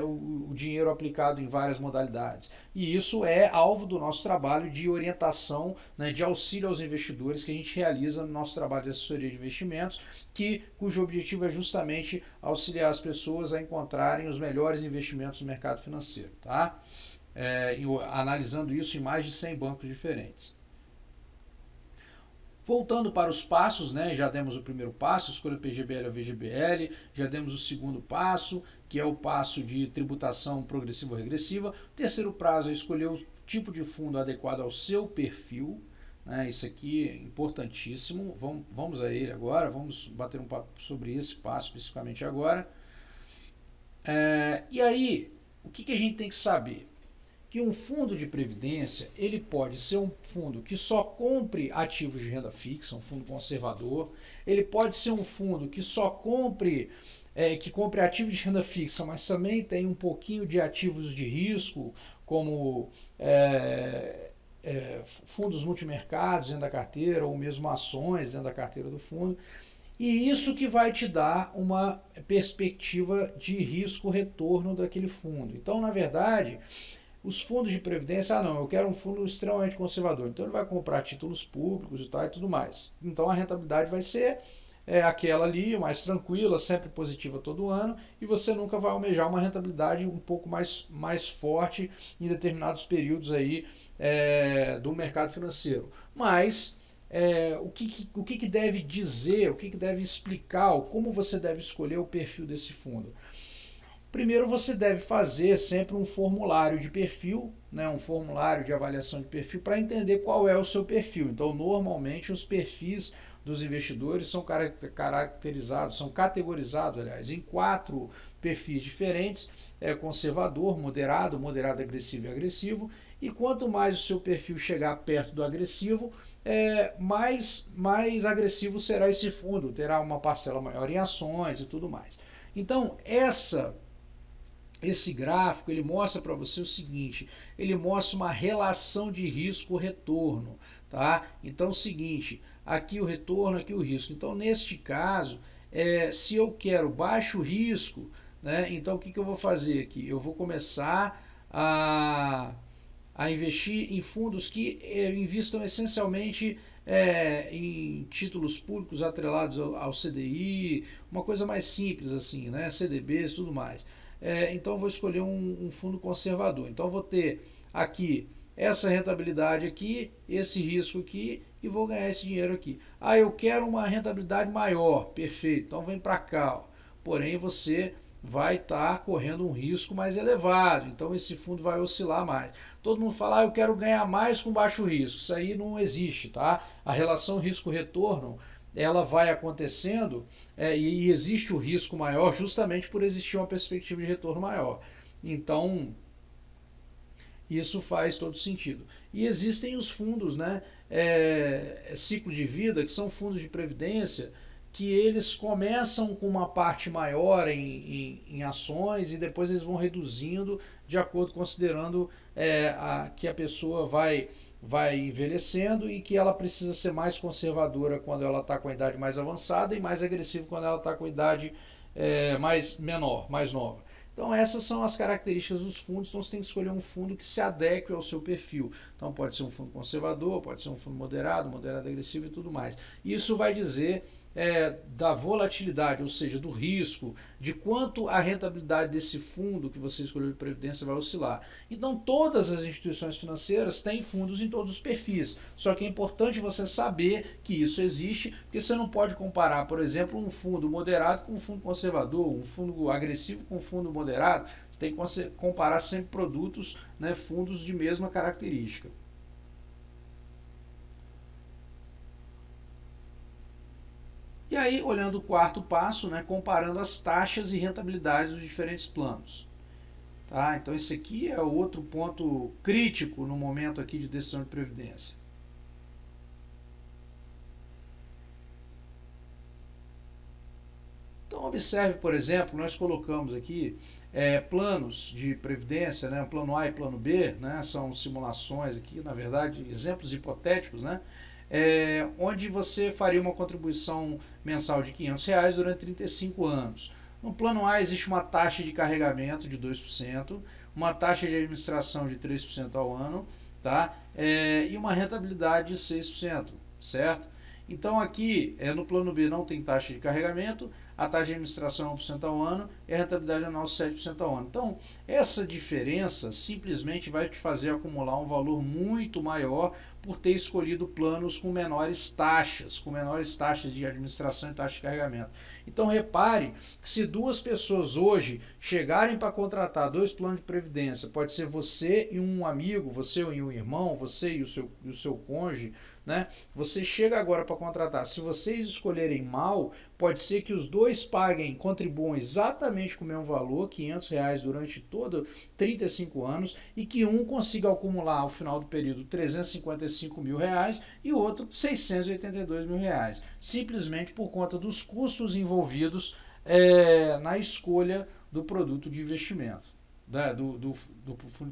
o dinheiro aplicado em várias modalidades. E isso é alvo do nosso trabalho de orientação, né, de auxílio aos investidores que a gente realiza no nosso trabalho de assessoria de investimentos, cujo objetivo é justamente auxiliar as pessoas a encontrarem os melhores investimentos no mercado financeiro, tá? Analisando isso em mais de 100 bancos diferentes. Voltando para os passos, né, já demos o primeiro passo, escolha o PGBL ou VGBL, já demos o segundo passo, que é o passo de tributação progressiva ou regressiva. O terceiro prazo é escolher o tipo de fundo adequado ao seu perfil, né, isso aqui é importantíssimo, vamos a ele agora, vamos bater um papo sobre esse passo especificamente agora. E aí, o que a gente tem que saber? Que um fundo de previdência, ele pode ser um fundo que só compre ativos de renda fixa, um fundo conservador. Ele pode ser um fundo que só compre ativos de renda fixa, mas também tem um pouquinho de ativos de risco, como fundos multimercados dentro da carteira, ou mesmo ações dentro da carteira do fundo. E isso que vai te dar uma perspectiva de risco-retorno daquele fundo. Então, na verdade, os fundos de previdência, eu quero um fundo extremamente conservador, então ele vai comprar títulos públicos e tudo mais. Então a rentabilidade vai ser aquela ali, mais tranquila, sempre positiva todo ano, e você nunca vai almejar uma rentabilidade um pouco mais forte em determinados períodos aí do mercado financeiro. Mas o que deve dizer, o que deve explicar, como você deve escolher o perfil desse fundo? Primeiro, você deve fazer sempre um formulário de perfil, né, um formulário de avaliação de perfil para entender qual é o seu perfil. Então, normalmente, os perfis dos investidores são categorizados, aliás, em 4 perfis diferentes: conservador, moderado, agressivo e agressivo. E quanto mais o seu perfil chegar perto do agressivo, mais agressivo será esse fundo, terá uma parcela maior em ações e tudo mais. Então, esse gráfico ele mostra para você o seguinte: ele mostra uma relação de risco-retorno, tá? Então é o seguinte, aqui o retorno, aqui o risco. Então neste caso, se eu quero baixo risco, né, então o que eu vou fazer aqui? Eu vou começar a investir em fundos que investam essencialmente em títulos públicos atrelados ao CDI, uma coisa mais simples assim, né, CDBs e tudo mais. Então eu vou escolher um fundo conservador. Então eu vou ter aqui essa rentabilidade aqui, esse risco aqui, e vou ganhar esse dinheiro aqui. Eu quero uma rentabilidade maior, perfeito, então vem para cá. Porém você vai estar correndo um risco mais elevado, então esse fundo vai oscilar mais. Todo mundo fala, eu quero ganhar mais com baixo risco. Isso aí não existe, tá? A relação risco-retorno, ela vai acontecendo e existe o risco maior justamente por existir uma perspectiva de retorno maior. Então, isso faz todo sentido. E existem os fundos, né, ciclo de vida, que são fundos de previdência, que eles começam com uma parte maior em ações e depois eles vão reduzindo de acordo, considerando que a pessoa vai vai envelhecendo e que ela precisa ser mais conservadora quando ela está com a idade mais avançada e mais agressiva quando ela está com a idade mais nova. Então essas são as características dos fundos, então você tem que escolher um fundo que se adeque ao seu perfil. Então pode ser um fundo conservador, pode ser um fundo moderado agressivo e tudo mais. Isso vai dizer da volatilidade, ou seja, do risco, de quanto a rentabilidade desse fundo que você escolheu de previdência vai oscilar. Então todas as instituições financeiras têm fundos em todos os perfis, só que é importante você saber que isso existe, porque você não pode comparar, por exemplo, um fundo moderado com um fundo conservador, um fundo agressivo com um fundo moderado. Você tem que comparar sempre produtos, né, fundos de mesma característica. E aí, olhando o quarto passo, né, comparando as taxas e rentabilidades dos diferentes planos. Tá? Então, esse aqui é outro ponto crítico no momento aqui de decisão de previdência. Então, observe, por exemplo, nós colocamos aqui planos de previdência, né, plano A e plano B, né, são simulações aqui, na verdade, exemplos hipotéticos, né? Onde você faria uma contribuição mensal de R$500 durante 35 anos. No plano A existe uma taxa de carregamento de 2%, uma taxa de administração de 3% ao ano, tá? E uma rentabilidade de 6%, certo? Então aqui no plano B não tem taxa de carregamento, a taxa de administração é 1% ao ano e a rentabilidade anual 7% ao ano. Então essa diferença simplesmente vai te fazer acumular um valor muito maior por ter escolhido planos com menores taxas de administração e taxa de carregamento. Então repare que se duas pessoas hoje chegarem para contratar dois planos de previdência, pode ser você e um amigo, você e um irmão, você e o seu cônjuge, né? Você chega agora para contratar, se vocês escolherem mal, pode ser que os dois contribuam exatamente com o mesmo valor, R$500 durante todo 35 anos, e que um consiga acumular ao final do período R$355 mil e o outro R$682 mil, simplesmente por conta dos custos envolvidos na escolha do produto de investimento, né? do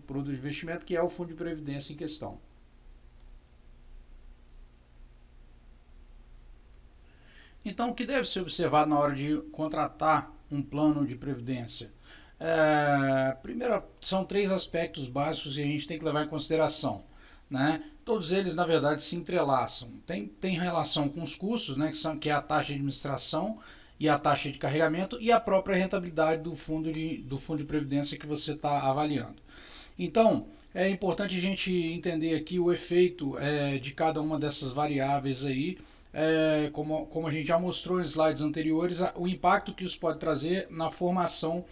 produto de investimento, que é o fundo de previdência em questão. Então, o que deve ser observado na hora de contratar um plano de previdência? Primeiro, são 3 aspectos básicos que a gente tem que levar em consideração, né? Todos eles, na verdade, se entrelaçam. Tem relação com os custos, né, que é a taxa de administração e a taxa de carregamento, e a própria rentabilidade do fundo de previdência que você está avaliando. Então, é importante a gente entender aqui o efeito de cada uma dessas variáveis aí, como a gente já mostrou em slides anteriores, o impacto que isso pode trazer na formação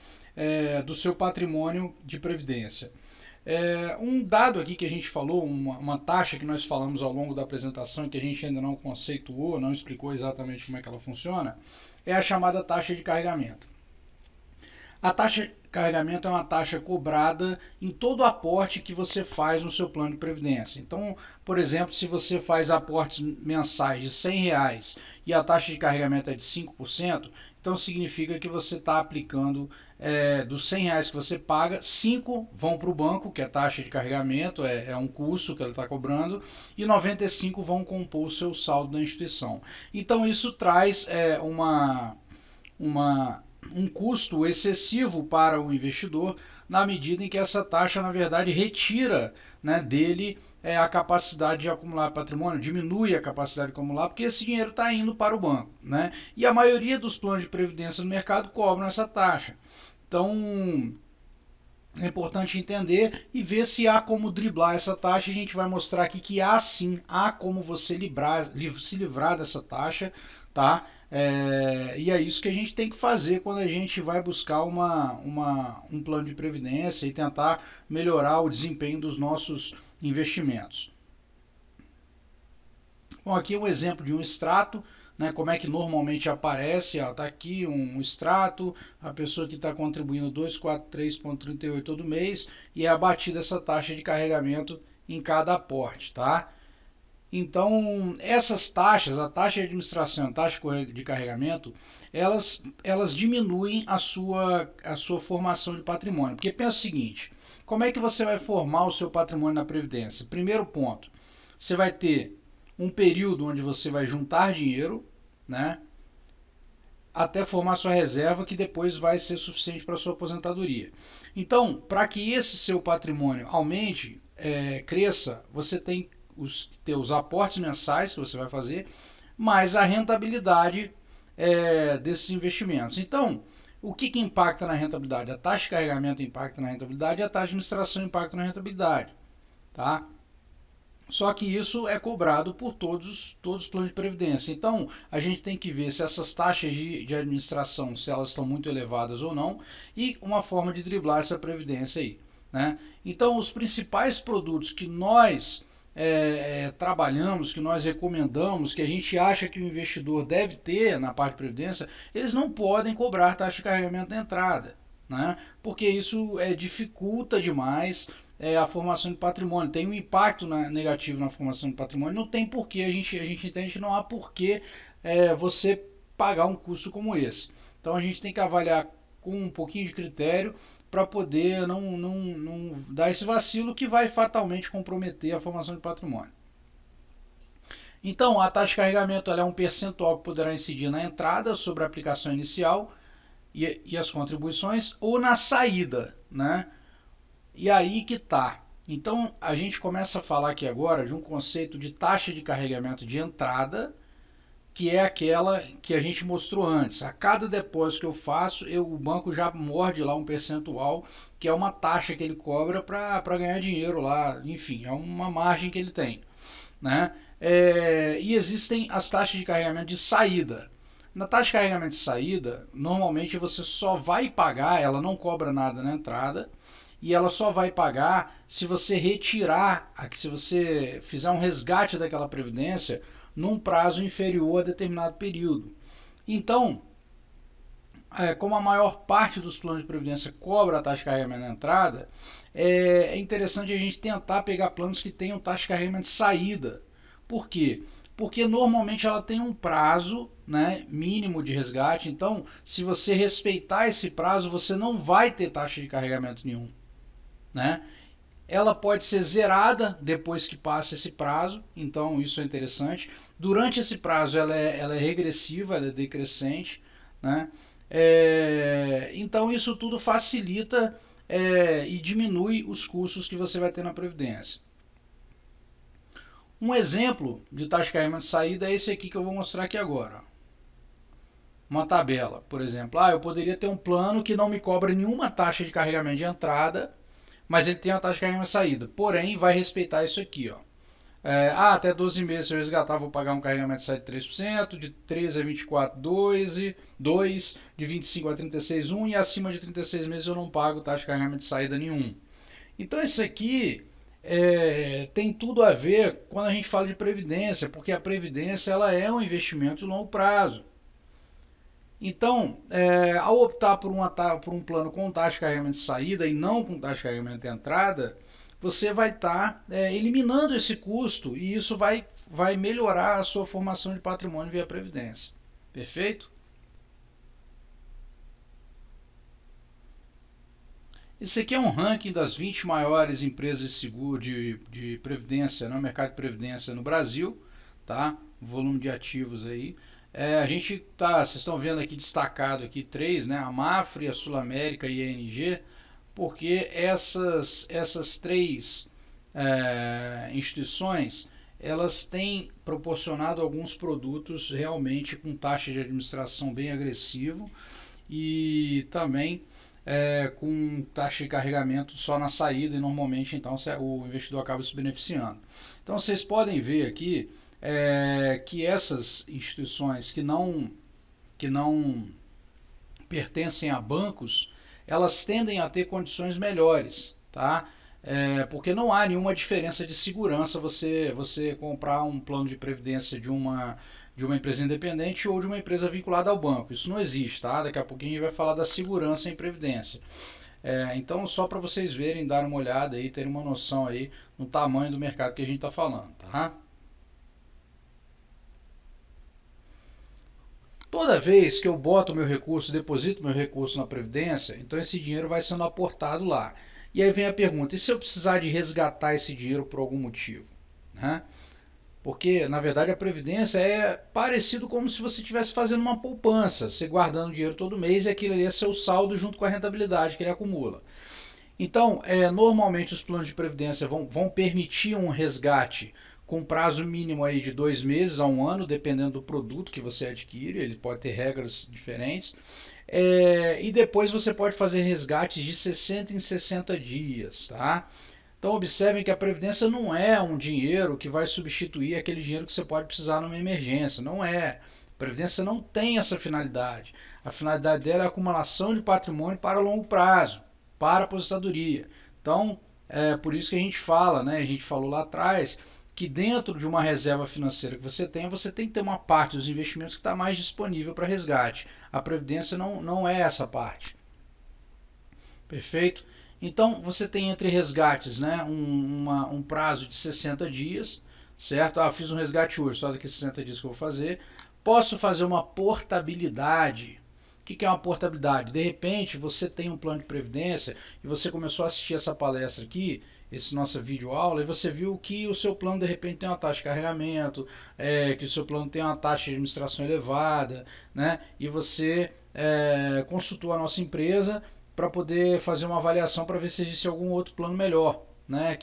do seu patrimônio de previdência. Um dado aqui que a gente falou, uma taxa que nós falamos ao longo da apresentação e que a gente ainda não conceituou, não explicou exatamente como é que ela funciona, é a chamada taxa de carregamento. A taxa de carregamento é uma taxa cobrada em todo aporte que você faz no seu plano de previdência. Então, por exemplo, se você faz aportes mensais de R$100 e a taxa de carregamento é de 5%, então significa que você está aplicando dos R$100 que você paga, 5 vão para o banco, que é a taxa de carregamento, é um custo que ele está cobrando, e 95 vão compor o seu saldo da instituição. Então isso traz um custo excessivo para o investidor, na medida em que essa taxa, na verdade, retira, né, dele a capacidade de acumular patrimônio, diminui a capacidade de acumular, porque esse dinheiro está indo para o banco, né? E a maioria dos planos de previdência no mercado cobram essa taxa. Então, é importante entender e ver se há como driblar essa taxa. A gente vai mostrar aqui que há como você se livrar dessa taxa, tá? E é isso que a gente tem que fazer quando a gente vai buscar um plano de previdência e tentar melhorar o desempenho dos nossos investimentos. Bom, aqui é um exemplo de um extrato, né, como é que normalmente aparece. Está aqui um extrato, a pessoa que está contribuindo 243,38 todo mês, e é abatida essa taxa de carregamento em cada aporte, tá? Então, essas taxas, a taxa de administração e a taxa de carregamento, elas diminuem a sua formação de patrimônio. Porque pensa o seguinte, como é que você vai formar o seu patrimônio na Previdência? Primeiro ponto, você vai ter um período onde você vai juntar dinheiro, né, até formar sua reserva, que depois vai ser suficiente para sua aposentadoria. Então, para que esse seu patrimônio aumente, cresça, você tem ter os aportes mensais que você vai fazer, mais a rentabilidade desses investimentos. Então, o que impacta na rentabilidade? A taxa de carregamento impacta na rentabilidade e a taxa de administração impacta na rentabilidade. Tá? Só que isso é cobrado por todos os planos de previdência. Então, a gente tem que ver se essas taxas de administração, se elas estão muito elevadas ou não, e uma forma de driblar essa previdência aí, né? Então, os principais produtos que nós trabalhamos, que nós recomendamos, que a gente acha que o investidor deve ter na parte de previdência, eles não podem cobrar taxa de carregamento na entrada, né? Porque isso dificulta demais a formação de patrimônio, tem um impacto negativo na formação de patrimônio, não tem porquê, a gente entende que não há porquê você pagar um custo como esse. Então a gente tem que avaliar com um pouquinho de critério para poder não dar esse vacilo que vai fatalmente comprometer a formação de patrimônio. Então a taxa de carregamento é um percentual que poderá incidir na entrada sobre a aplicação inicial e as contribuições, ou na saída, né? E aí que tá. Então a gente começa a falar aqui agora de um conceito de taxa de carregamento de entrada, que é aquela que a gente mostrou antes. A cada depósito que eu faço, o banco já morde lá um percentual, que é uma taxa que ele cobra para ganhar dinheiro lá. Enfim, é uma margem que ele tem, né? E existem as taxas de carregamento de saída. Na taxa de carregamento de saída, normalmente você só vai pagar, ela não cobra nada na entrada, e ela só vai pagar se você retirar, se você fizer um resgate daquela previdência num prazo inferior a determinado período. Então, como a maior parte dos planos de previdência cobra a taxa de carregamento na entrada, é interessante a gente tentar pegar planos que tenham taxa de carregamento de saída. Por quê? Porque normalmente ela tem um prazo, né, mínimo de resgate. Então, se você respeitar esse prazo, você não vai ter taxa de carregamento nenhum, né? Ela pode ser zerada depois que passa esse prazo, então isso é interessante. Durante esse prazo ela é regressiva, ela é decrescente, né? Então isso tudo facilita e diminui os custos que você vai ter na Previdência. Um exemplo de taxa de carregamento de saída é esse aqui que eu vou mostrar aqui agora. Uma tabela, por exemplo. Eu poderia ter um plano que não me cobra nenhuma taxa de carregamento de entrada, mas ele tem uma taxa de carregamento de saída. Porém, vai respeitar isso aqui, ó. Até 12 meses se eu resgatar, vou pagar um carregamento de saída de 3%, de 13 a 24, 2, de 25 a 36, 1, e acima de 36 meses eu não pago taxa de carregamento de saída nenhum. Então isso aqui tem tudo a ver quando a gente fala de previdência, porque a previdência ela é um investimento de longo prazo. Então, ao optar por um plano com taxa de carregamento de saída e não com taxa de carregamento de entrada, você vai estar eliminando esse custo, e isso vai melhorar a sua formação de patrimônio via previdência. Perfeito? Esse aqui é um ranking das 20 maiores empresas de seguro de previdência no mercado de previdência no Brasil, tá? Volume de ativos aí. Vocês estão vendo aqui destacado aqui 3, né? A Mafre, a Sul América e a ING, porque essas 3 instituições, elas têm proporcionado alguns produtos realmente com taxa de administração bem agressivo e também com taxa de carregamento só na saída, e normalmente então o investidor acaba se beneficiando. Então vocês podem ver aqui que essas instituições que não pertencem a bancos, elas tendem a ter condições melhores, tá? Porque não há nenhuma diferença de segurança você comprar um plano de previdência de uma empresa independente ou de uma empresa vinculada ao banco. Isso não existe, tá? Daqui a pouquinho a gente vai falar da segurança em previdência. Então, só para vocês verem, dar uma olhada aí, terem uma noção aí no tamanho do mercado que a gente está falando, tá? Toda vez que eu boto meu recurso, deposito meu recurso na Previdência, então esse dinheiro vai sendo aportado lá. E aí vem a pergunta, e se eu precisar de resgatar esse dinheiro por algum motivo, né? Porque, na verdade, a previdência é parecido como se você estivesse fazendo uma poupança, você guardando dinheiro todo mês e aquilo ali é seu saldo junto com a rentabilidade que ele acumula. Então, normalmente os planos de previdência vão permitir um resgate com prazo mínimo aí de 2 meses a 1 ano, dependendo do produto que você adquire, ele pode ter regras diferentes. E depois você pode fazer resgates de 60 em 60 dias, tá? Então observem que a previdência não é um dinheiro que vai substituir aquele dinheiro que você pode precisar numa emergência, não é. A previdência não tem essa finalidade. A finalidade dela é a acumulação de patrimônio para longo prazo, para a aposentadoria. Então, é por isso que a gente fala, né? A gente falou lá atrás, que dentro de uma reserva financeira que você tem que ter uma parte dos investimentos que está mais disponível para resgate. A previdência não é essa parte. Perfeito? Então, você tem entre resgates, né, um prazo de 60 dias, certo? Fiz um resgate hoje, só daqui a 60 dias que eu vou fazer. Posso fazer uma portabilidade. O que é uma portabilidade? De repente, você tem um plano de previdência e você começou a assistir essa palestra aqui, esse nossa videoaula, e você viu que o seu plano de repente tem uma taxa de carregamento, que o seu plano tem uma taxa de administração elevada, né? E você consultou a nossa empresa para poder fazer uma avaliação para ver se existe algum outro plano melhor, né?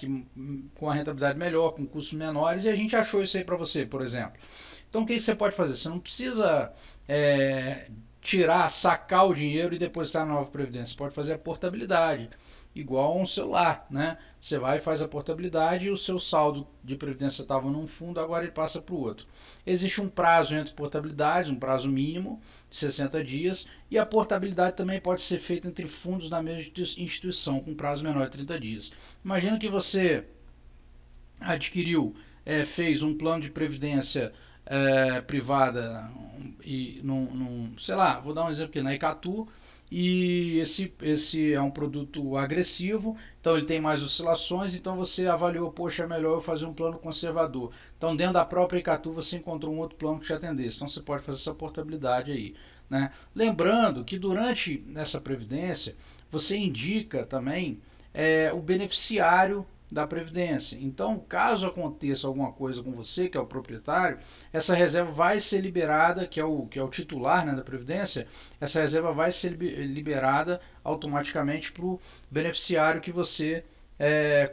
Com a rentabilidade melhor, com custos menores, e a gente achou isso aí para você, por exemplo. Então o que você pode fazer? Você não precisa sacar o dinheiro e depositar na nova previdência. Você pode fazer a portabilidade, igual a um celular, né? Você vai e faz a portabilidade e o seu saldo de previdência estava num fundo, agora ele passa para o outro. Existe um prazo entre portabilidades, um prazo mínimo de 60 dias, e a portabilidade também pode ser feita entre fundos da mesma instituição, com prazo menor de 30 dias. Imagina que você adquiriu, fez um plano de previdência privada e sei lá, vou dar um exemplo aqui, na Icatu, e esse é um produto agressivo, então ele tem mais oscilações, então você avaliou, poxa, é melhor eu fazer um plano conservador. Então dentro da própria Icatu você encontrou um outro plano que te atendesse, então você pode fazer essa portabilidade aí, né? Lembrando que durante essa previdência você indica também o beneficiário da previdência. Então, caso aconteça alguma coisa com você, que é o proprietário, essa reserva vai ser liberada, que é o titular, né, da previdência, essa reserva vai ser liberada automaticamente para o beneficiário que você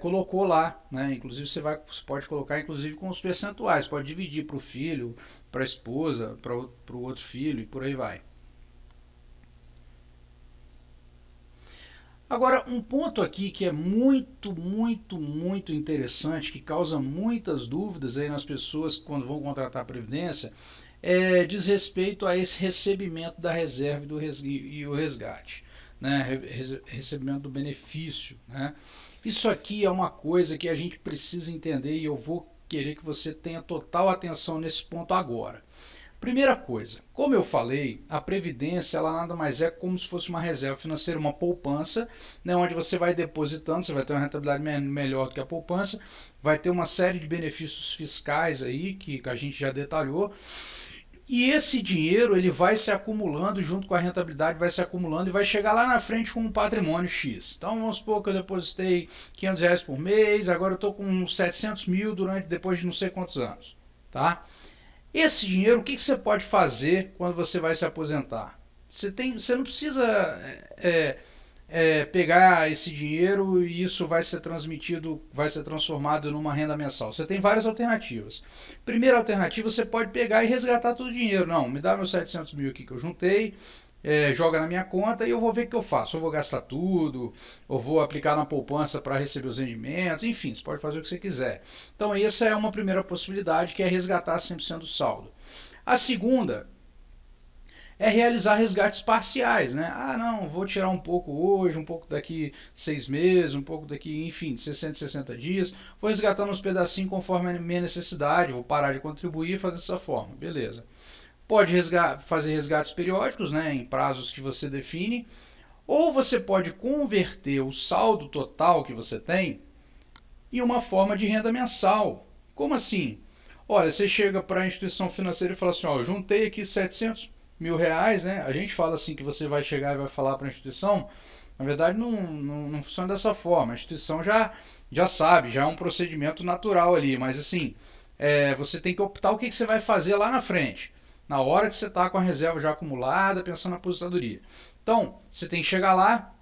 colocou lá, né? Inclusive você pode colocar inclusive com os percentuais, pode dividir para o filho, para a esposa, para o outro filho e por aí vai. Agora, um ponto aqui que é muito interessante, que causa muitas dúvidas aí nas pessoas quando vão contratar a previdência, diz respeito a esse recebimento da reserva e o resgate, né? Recebimento do benefício, né? Isso aqui é uma coisa que a gente precisa entender e eu vou querer que você tenha total atenção nesse ponto agora. Primeira coisa, como eu falei, a previdência ela nada mais é como se fosse uma reserva financeira, uma poupança, né, onde você vai depositando, você vai ter uma rentabilidade melhor do que a poupança, vai ter uma série de benefícios fiscais aí que a gente já detalhou, e esse dinheiro ele vai se acumulando junto com a rentabilidade, vai se acumulando e vai chegar lá na frente com um patrimônio X. Então vamos supor que eu depositei R$500 por mês, agora eu estou com 700 mil depois de não sei quantos anos, tá? Esse dinheiro, o que você pode fazer quando você vai se aposentar? Você não precisa pegar esse dinheiro e isso vai ser transformado numa renda mensal. Você tem várias alternativas. Primeira alternativa, você pode pegar e resgatar todo o dinheiro. Não, me dá meus 700 mil aqui que eu juntei, joga na minha conta e eu vou ver o que eu faço. Eu vou gastar tudo, ou vou aplicar na poupança para receber os rendimentos, enfim, você pode fazer o que você quiser. Então essa é uma primeira possibilidade, que é resgatar 100% do saldo. A segunda é realizar resgates parciais, né? Ah, não, vou tirar um pouco hoje, um pouco daqui 6 meses, um pouco daqui, enfim, de 60 dias, vou resgatando uns pedacinhos conforme a minha necessidade, vou parar de contribuir e fazer dessa forma, beleza. Pode fazer resgates periódicos, né, em prazos que você define, ou você pode converter o saldo total que você tem em uma forma de renda mensal. Como assim? Olha, você chega para a instituição financeira e fala assim, ó, eu juntei aqui 700 mil reais, né? A gente fala assim que você vai chegar e vai falar para a instituição, na verdade não funciona dessa forma, a instituição já sabe, já é um procedimento natural ali, mas assim, você tem que optar o que você vai fazer lá na frente, na hora que você está com a reserva já acumulada, pensando na aposentadoria. Então, você tem que chegar lá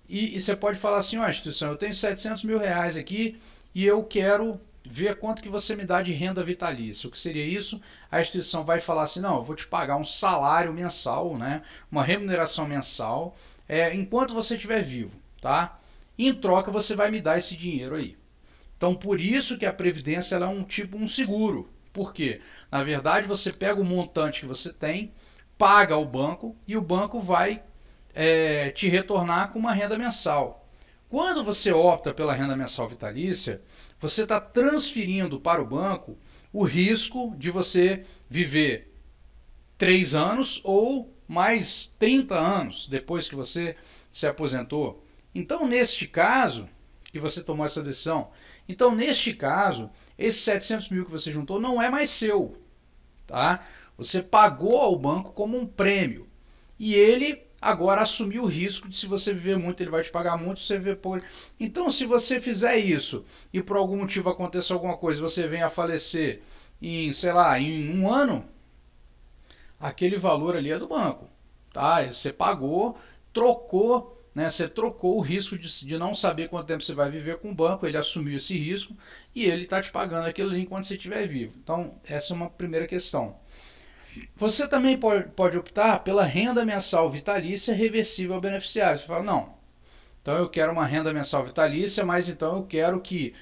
e você pode falar assim, ó, instituição, eu tenho 700 mil reais aqui e eu quero ver quanto que você me dá de renda vitalícia. O que seria isso? A instituição vai falar assim, não, eu vou te pagar um salário mensal, né, uma remuneração mensal, enquanto você estiver vivo, tá? E em troca você vai me dar esse dinheiro aí. Então, por isso que a Previdência ela é um seguro. Por quê? Na verdade, você pega o montante que você tem, paga ao banco e o banco vai te retornar com uma renda mensal. Quando você opta pela renda mensal vitalícia, você está transferindo para o banco o risco de você viver 3 anos ou mais 30 anos depois que você se aposentou. Então, neste caso, que você tomou essa decisão, então, neste caso, esses 700 mil que você juntou não é mais seu, tá? Você pagou ao banco como um prêmio e ele agora assumiu o risco de se você viver muito, ele vai te pagar muito, se você viver pouco. Então, se você fizer isso e por algum motivo aconteça alguma coisa, você venha a falecer em, sei lá, em 1 ano, aquele valor ali é do banco, tá? Você pagou, trocou, né? Você trocou o risco de não saber quanto tempo você vai viver com o banco, ele assumiu esse risco e ele está te pagando aquilo ali enquanto você estiver vivo. Então, essa é uma primeira questão. Você também pode optar pela renda mensal vitalícia reversível ao beneficiário. Você fala, não, então eu quero uma renda mensal vitalícia, mas então eu quero que,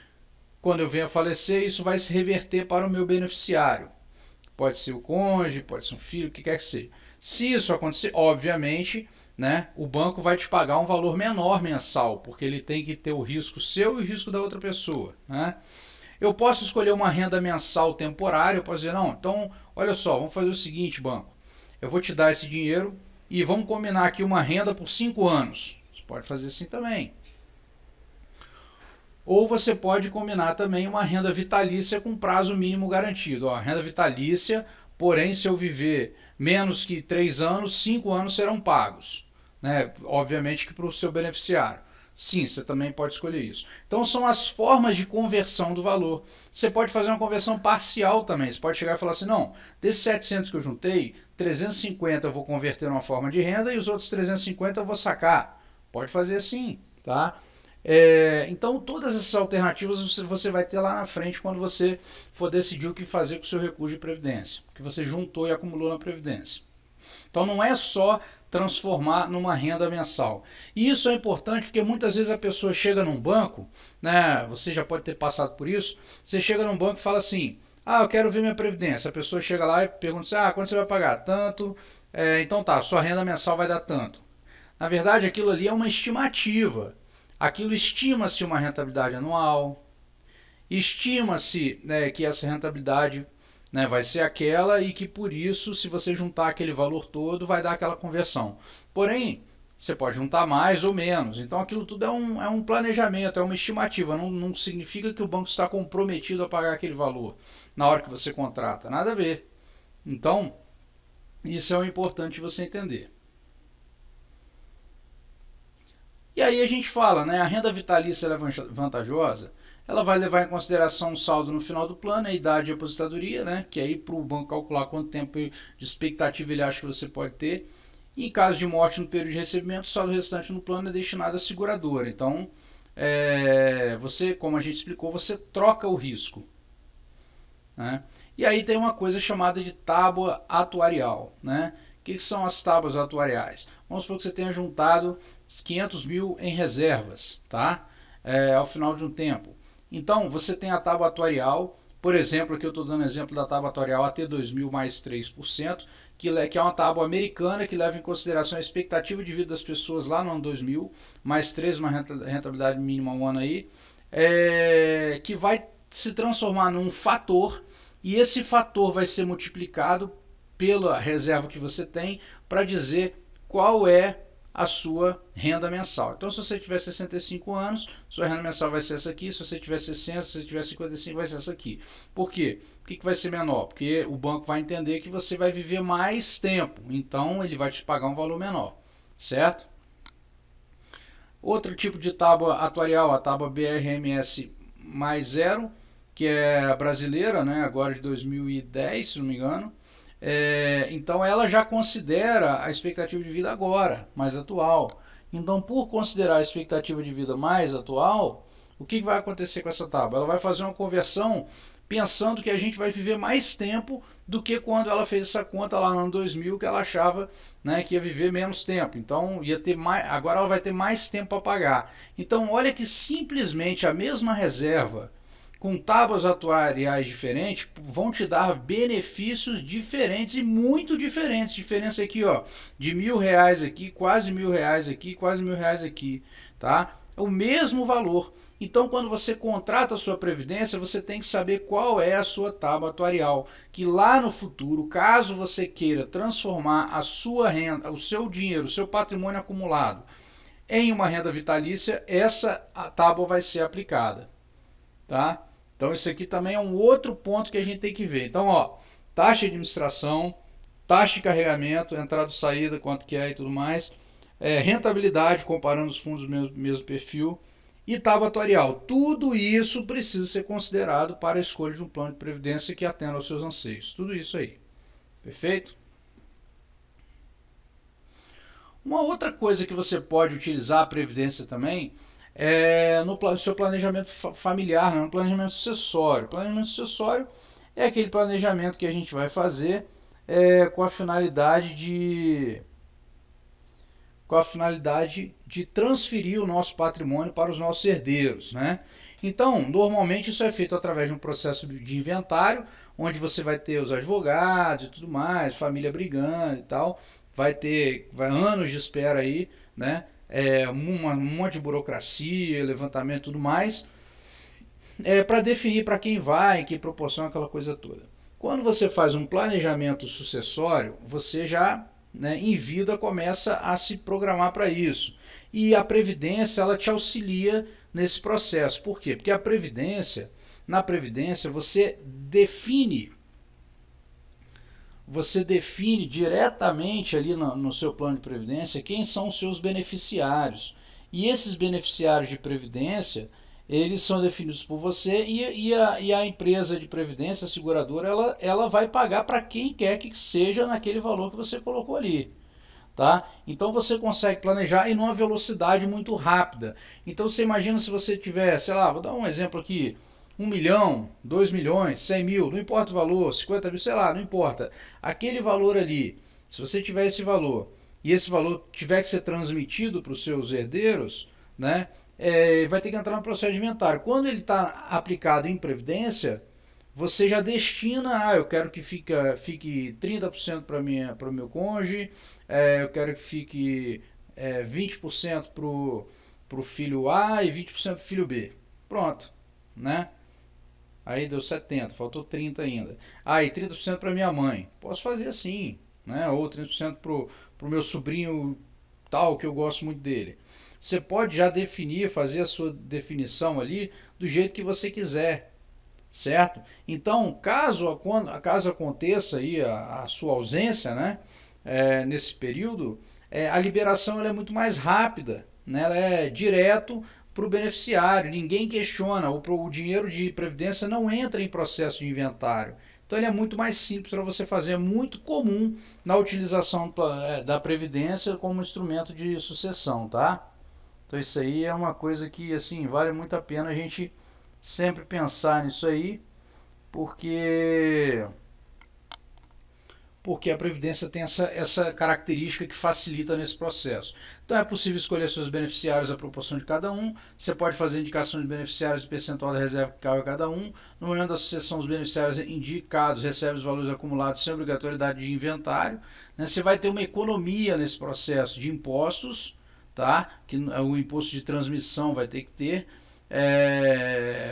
quando eu venha a falecer, isso vai se reverter para o meu beneficiário. Pode ser o cônjuge, pode ser um filho, o que quer que seja. Se isso acontecer, obviamente, né, o banco vai te pagar um valor menor mensal, porque ele tem que ter o risco seu e o risco da outra pessoa, né? Eu posso escolher uma renda mensal temporária, eu posso dizer, não, então, olha só, vamos fazer o seguinte, banco, eu vou te dar esse dinheiro e vamos combinar aqui uma renda por 5 anos. Você pode fazer assim também. Ou você pode combinar também uma renda vitalícia com prazo mínimo garantido. Ó, renda vitalícia, porém, se eu viver menos que 3 anos, 5 anos serão pagos, né? Obviamente que para o seu beneficiário. Sim, você também pode escolher isso. Então são as formas de conversão do valor. Você pode fazer uma conversão parcial também. Você pode chegar e falar assim, não, desses 700 que eu juntei, 350 eu vou converter numa forma de renda e os outros 350 eu vou sacar. Pode fazer assim, tá? Então todas essas alternativas você vai ter lá na frente quando você for decidir o que fazer com o seu recurso de previdência, que você juntou e acumulou na previdência. Então não é só transformar numa renda mensal. E isso é importante porque muitas vezes a pessoa chega num banco, né, você já pode ter passado por isso, você chega num banco e fala assim, eu quero ver minha previdência. A pessoa chega lá e pergunta assim, quanto você vai pagar? Tanto, então tá, sua renda mensal vai dar tanto. Na verdade aquilo ali é uma estimativa. Aquilo estima-se uma rentabilidade anual, estima-se, né, que essa rentabilidade, né, vai ser aquela e que por isso, se você juntar aquele valor todo, vai dar aquela conversão. Porém, você pode juntar mais ou menos. Então aquilo tudo é um planejamento, é uma estimativa. Não significa que o banco está comprometido a pagar aquele valor na hora que você contrata. Nada a ver. Então, isso é importante você entender. E aí a gente fala, né, a renda vitalícia é vantajosa, ela vai levar em consideração o saldo no final do plano, a idade de aposentadoria, né, que aí para o banco calcular quanto tempo de expectativa ele acha que você pode ter. E em caso de morte no período de recebimento, o saldo restante no plano é destinado à seguradora. Então, você, como a gente explicou, você troca o risco, né? E aí tem uma coisa chamada de tábua atuarial, né? O que são as tábuas atuariais? Vamos supor que você tenha juntado 500 mil em reservas, tá? Ao final de um tempo. Então, você tem a tábua atuarial, por exemplo, aqui eu estou dando exemplo da tábua atuarial AT2000 mais 3%, que é uma tábua americana que leva em consideração a expectativa de vida das pessoas lá no ano 2000, mais 3, uma rentabilidade mínima um ano aí, que vai se transformar num fator, e esse fator vai ser multiplicado pela reserva que você tem para dizer qual é a sua renda mensal. Então, se você tiver 65 anos, sua renda mensal vai ser essa aqui. Se você tiver 60, se você tiver 55, vai ser essa aqui. Por quê? Por que vai ser menor? Porque o banco vai entender que você vai viver mais tempo. Então, ele vai te pagar um valor menor. Certo? Outro tipo de tábua atuarial, a tábua BRMS mais 0, que é brasileira, né, agora de 2010, se não me engano. Então ela já considera a expectativa de vida agora, mais atual. Então, por considerar a expectativa de vida mais atual, o que vai acontecer com essa tábua? Ela vai fazer uma conversão pensando que a gente vai viver mais tempo do que quando ela fez essa conta lá no ano 2000, que ela achava, né, que ia viver menos tempo. Então, ia ter mais, agora ela vai ter mais tempo para pagar. Então, olha que simplesmente a mesma reserva, com tábuas atuariais diferentes, vão te dar benefícios diferentes e muito diferentes. Diferença aqui, ó, de R$1.000 aqui, quase R$1.000 aqui, quase R$1.000 aqui, tá? É o mesmo valor. Então, quando você contrata a sua previdência, você tem que saber qual é a sua tábua atuarial, que lá no futuro, caso você queira transformar a sua renda, o seu dinheiro, o seu patrimônio acumulado em uma renda vitalícia, essa tábua vai ser aplicada, tá? Então, isso aqui também é um outro ponto que a gente tem que ver. Então, ó, taxa de administração, taxa de carregamento, entrada e saída, quanto que é e tudo mais, rentabilidade, comparando os fundos do mesmo perfil, e tábua atuarial. Tudo isso precisa ser considerado para a escolha de um plano de previdência que atenda aos seus anseios. Tudo isso aí. Perfeito? Uma outra coisa que você pode utilizar a previdência também no seu planejamento familiar, no planejamento sucessório. O planejamento sucessório é aquele planejamento que a gente vai fazer com a finalidade de transferir o nosso patrimônio para os nossos herdeiros, né? Então, normalmente isso é feito através de um processo de inventário, onde você vai ter os advogados e tudo mais, família brigando e tal, vai anos de espera aí, né? Um monte de burocracia, levantamento e tudo mais, para definir para quem vai, que proporção, aquela coisa toda. Quando você faz um planejamento sucessório, você já, né, em vida começa a se programar para isso. E a Previdência, ela te auxilia nesse processo. Por quê? Porque na Previdência você define diretamente ali no seu plano de previdência quem são os seus beneficiários. E esses beneficiários de previdência, eles são definidos por você e a empresa de previdência, a seguradora, ela vai pagar para quem quer que seja naquele valor que você colocou ali. Tá? Então você consegue planejar e numa velocidade muito rápida. Então você imagina se você tiver, sei lá, vou dar um exemplo aqui, 1 milhão, 2 milhões, 100 mil, não importa o valor, 50 mil, sei lá, não importa. Aquele valor ali, se você tiver esse valor e esse valor tiver que ser transmitido para os seus herdeiros, né, vai ter que entrar no processo de inventário. Quando ele está aplicado em previdência, você já destina, eu quero que fique 30% para o meu cônjuge, eu quero que fique 20% para o filho A e 20% para o filho B. Pronto, né? Aí deu 70, faltou 30 ainda. E 30% para minha mãe. Posso fazer assim, né? Ou 30% para o meu sobrinho tal, que eu gosto muito dele. Você pode já fazer a sua definição ali do jeito que você quiser, certo? Então, caso aconteça aí a sua ausência, né? Nesse período, a liberação ela é muito mais rápida, né? Ela é direto para o beneficiário, ninguém questiona, o dinheiro de previdência não entra em processo de inventário. Então ele é muito mais simples para você fazer, é muito comum na utilização da previdência como instrumento de sucessão, tá? Então isso aí é uma coisa que, assim, vale muito a pena a gente sempre pensar nisso aí, porque a Previdência tem essa característica que facilita nesse processo. Então é possível escolher seus beneficiários à proporção de cada um, você pode fazer indicação de beneficiários de percentual da reserva que cabe a cada um, no momento da sucessão os beneficiários indicados recebem os valores acumulados sem obrigatoriedade de inventário, né? Você vai ter uma economia nesse processo de impostos, tá? Que o imposto de transmissão vai ter que ter,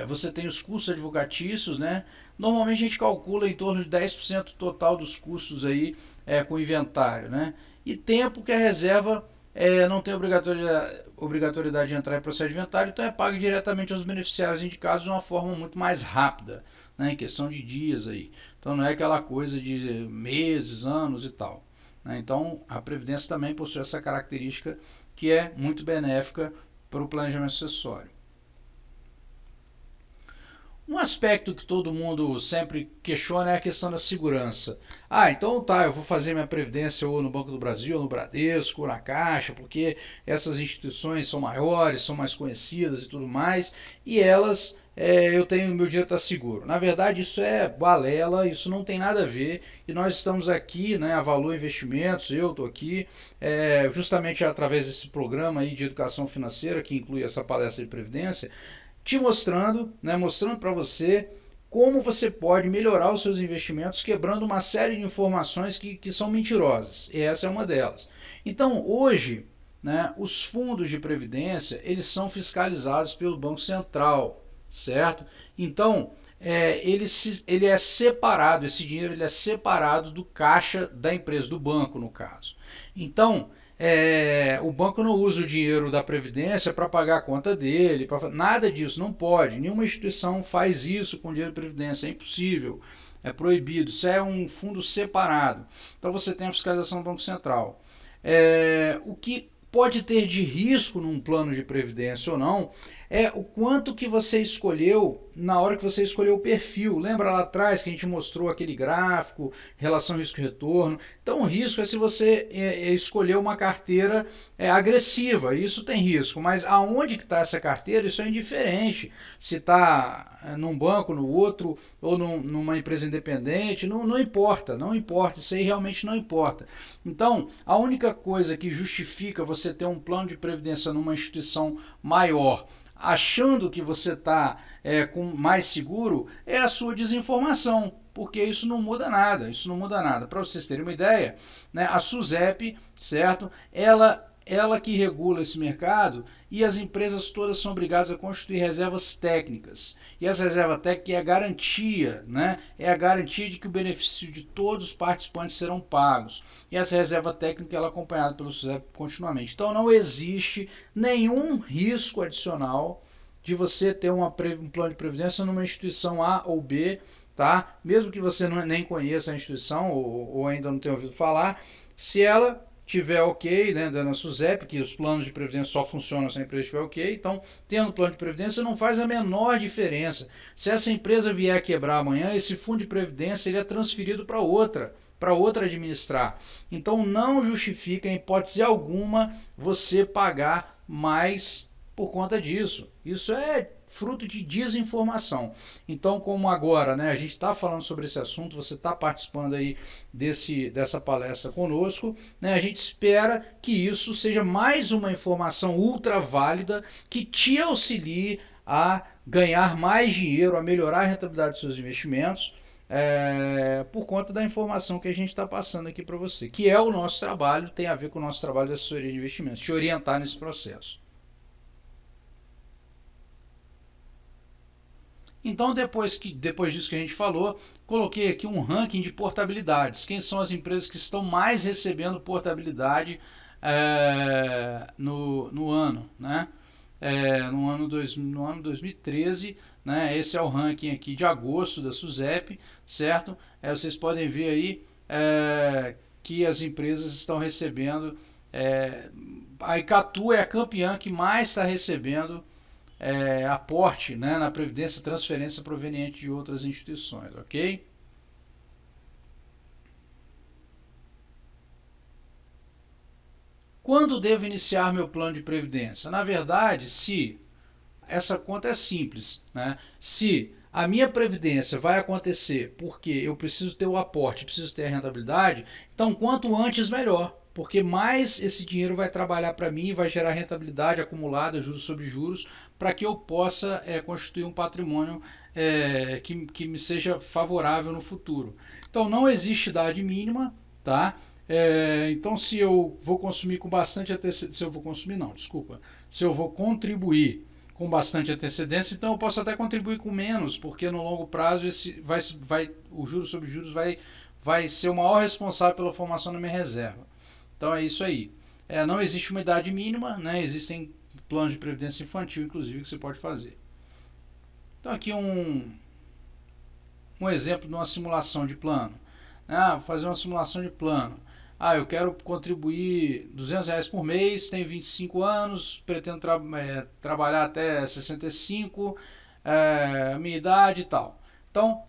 você tem os custos advocatícios, né? Normalmente a gente calcula em torno de 10% total dos custos aí com o inventário, né? E tempo que a reserva não tem obrigatoriedade de entrar em processo de inventário, então é pago diretamente aos beneficiários indicados de uma forma muito mais rápida, né? Em questão de dias aí. Então não é aquela coisa de meses, anos e tal, né? Então a Previdência também possui essa característica que é muito benéfica para o planejamento sucessório. Um aspecto que todo mundo sempre questiona é a questão da segurança. Ah, então tá, eu vou fazer minha previdência ou no Banco do Brasil, ou no Bradesco, ou na Caixa, porque essas instituições são maiores, são mais conhecidas e tudo mais, e elas, eu tenho, meu dinheiro está seguro. Na verdade, isso é balela, isso não tem nada a ver, e nós estamos aqui, né, a Valor Investimentos, eu estou aqui, justamente através desse programa aí de educação financeira, que inclui essa palestra de previdência, te mostrando, né, mostrando para você como você pode melhorar os seus investimentos quebrando uma série de informações que são mentirosas. E essa é uma delas. Então, hoje, né, os fundos de previdência, eles são fiscalizados pelo Banco Central, certo? Então, ele é separado, esse dinheiro ele é separado do caixa da empresa, do banco, no caso. Então, o banco não usa o dinheiro da Previdência para pagar a conta dele, nada disso, não pode. Nenhuma instituição faz isso com dinheiro de Previdência, é impossível, é proibido. Isso é um fundo separado. Então você tem a fiscalização do Banco Central. O que pode ter de risco num plano de Previdência ou não é o quanto que você escolheu na hora que você escolheu o perfil. Lembra lá atrás que a gente mostrou aquele gráfico, relação risco-retorno? Então o risco é se você escolher uma carteira agressiva, isso tem risco, mas aonde que está essa carteira, isso é indiferente. Se está num banco, no outro, ou numa empresa independente, não importa, não importa, isso aí realmente não importa. Então, a única coisa que justifica você ter um plano de previdência numa instituição maior, achando que você está com mais seguro, é a sua desinformação, porque isso não muda nada, isso não muda nada. Para vocês terem uma ideia, né, a SUSEP, certo? Ela que regula esse mercado, e as empresas todas são obrigadas a constituir reservas técnicas. E essa reserva técnica é a garantia, né? É a garantia de que o benefício de todos os participantes serão pagos. E essa reserva técnica ela é acompanhada pelo SUSEP continuamente. Então não existe nenhum risco adicional de você ter um plano de previdência numa instituição A ou B, tá? Mesmo que você nem conheça a instituição ou ainda não tenha ouvido falar, se ela tiver ok, né, da SUSEP, que os planos de previdência só funcionam se a empresa estiver ok, então, tendo plano de previdência não faz a menor diferença. Se essa empresa vier a quebrar amanhã, esse fundo de previdência ele é transferido para outra administrar. Então, não justifica, em hipótese alguma, você pagar mais por conta disso. Isso é fruto de desinformação. Então, como agora, né, a gente está falando sobre esse assunto, você está participando aí dessa palestra conosco, né, a gente espera que isso seja mais uma informação ultra válida que te auxilie a ganhar mais dinheiro, a melhorar a rentabilidade dos seus investimentos, por conta da informação que a gente está passando aqui para você, que é o nosso trabalho, tem a ver com o nosso trabalho de assessoria de investimentos, te orientar nesse processo. Então, depois disso que a gente falou, coloquei aqui um ranking de portabilidades. Quem são as empresas que estão mais recebendo portabilidade no ano, né? No ano 2013, né? Esse é o ranking aqui de agosto da SUSEP, certo? Vocês podem ver aí que as empresas estão recebendo. A Icatu é a campeã que mais está recebendo aporte, né, na Previdência, transferência proveniente de outras instituições, ok? Quando devo iniciar meu plano de Previdência? Na verdade, se essa conta é simples, né? Se a minha Previdência vai acontecer porque eu preciso ter o aporte, preciso ter a rentabilidade, então quanto antes melhor, porque mais esse dinheiro vai trabalhar para mim, vai gerar rentabilidade acumulada, juros sobre juros, para que eu possa constituir um patrimônio que me seja favorável no futuro. Então não existe idade mínima, tá? Então se eu vou consumir com bastante antecedência, se eu vou contribuir com bastante antecedência, então eu posso até contribuir com menos, porque no longo prazo o juros sobre juros vai ser o maior responsável pela formação da minha reserva. Então é isso aí. Não existe uma idade mínima, né? Existem planos de previdência infantil, inclusive, que você pode fazer. Então aqui um exemplo de uma simulação de plano. Vou fazer uma simulação de plano. Eu quero contribuir R$200 por mês, tenho 25 anos, pretendo trabalhar até 65, a minha idade e tal. Então,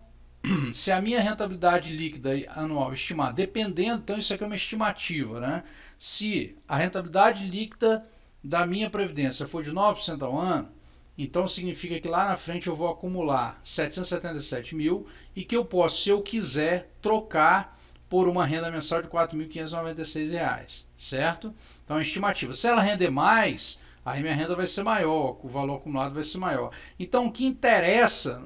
se a minha rentabilidade líquida anual estimada, dependendo, então isso aqui é uma estimativa, né? Se a rentabilidade líquida da minha previdência for de 9% ao ano, então significa que lá na frente eu vou acumular 777 mil e que eu posso, se eu quiser, trocar por uma renda mensal de R$ 4.596, certo? Então é estimativa. Se ela render mais, aí minha renda vai ser maior, o valor acumulado vai ser maior. Então o que interessa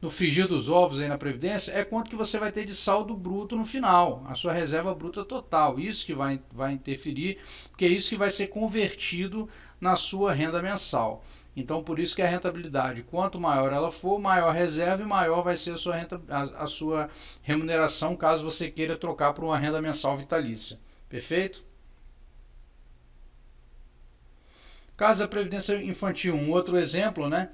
no frigir dos ovos aí na Previdência é quanto que você vai ter de saldo bruto no final, a sua reserva bruta total. Isso que vai interferir, porque é isso que vai ser convertido na sua renda mensal. Então, por isso que a rentabilidade, quanto maior ela for, maior a reserva e maior vai ser a sua remuneração, caso você queira trocar por uma renda mensal vitalícia. Perfeito? Caso da Previdência Infantil, um outro exemplo, né?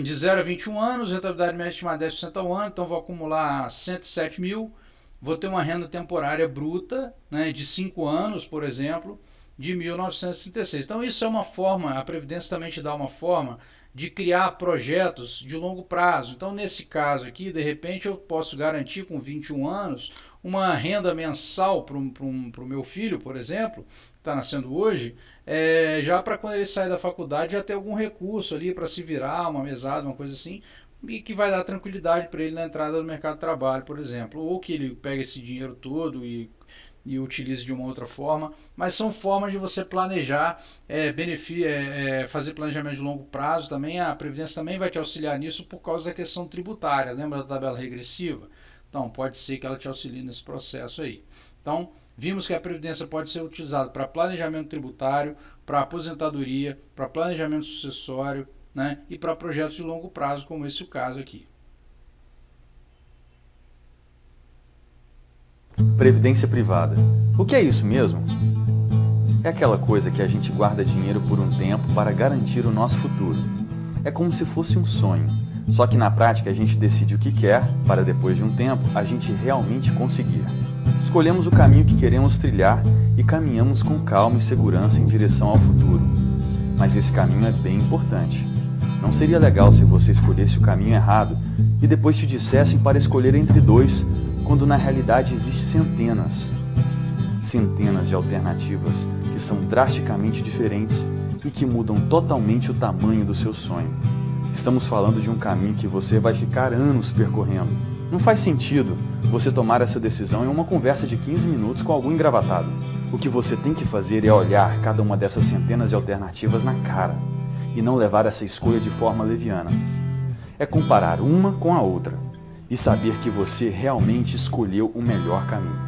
De 0 a 21 anos, rentabilidade média estimada 10% ao ano, então vou acumular 107 mil, vou ter uma renda temporária bruta, né, de 5 anos, por exemplo, de 1.936. Então isso é uma forma, a Previdência também te dá uma forma de criar projetos de longo prazo. Então nesse caso aqui, de repente eu posso garantir com 21 anos uma renda mensal para o meu filho, por exemplo, que está nascendo hoje, já para quando ele sair da faculdade já ter algum recurso ali para se virar, uma mesada, uma coisa assim, e que vai dar tranquilidade para ele na entrada do mercado de trabalho, por exemplo. Ou que ele pegue esse dinheiro todo e utilize de uma outra forma, mas são formas de você planejar, fazer planejamento de longo prazo também. A Previdência também vai te auxiliar nisso por causa da questão tributária. Lembra da tabela regressiva? Então, pode ser que ela te auxilie nesse processo aí. Então, vimos que a Previdência pode ser utilizada para planejamento tributário, para aposentadoria, para planejamento sucessório, né, e para projetos de longo prazo, como esse o caso aqui. Previdência privada. O que é isso mesmo? É aquela coisa que a gente guarda dinheiro por um tempo para garantir o nosso futuro. É como se fosse um sonho, só que na prática a gente decide o que quer para depois de um tempo a gente realmente conseguir. Escolhemos o caminho que queremos trilhar e caminhamos com calma e segurança em direção ao futuro. Mas esse caminho é bem importante. Não seria legal se você escolhesse o caminho errado e depois te dissessem para escolher entre dois, quando na realidade existem centenas de alternativas que são drasticamente diferentes e que mudam totalmente o tamanho do seu sonho. Estamos falando de um caminho que você vai ficar anos percorrendo. Não faz sentido você tomar essa decisão em uma conversa de 15 minutos com algum engravatado. O que você tem que fazer é olhar cada uma dessas centenas de alternativas na cara e não levar essa escolha de forma leviana. É comparar uma com a outra e saber que você realmente escolheu o melhor caminho.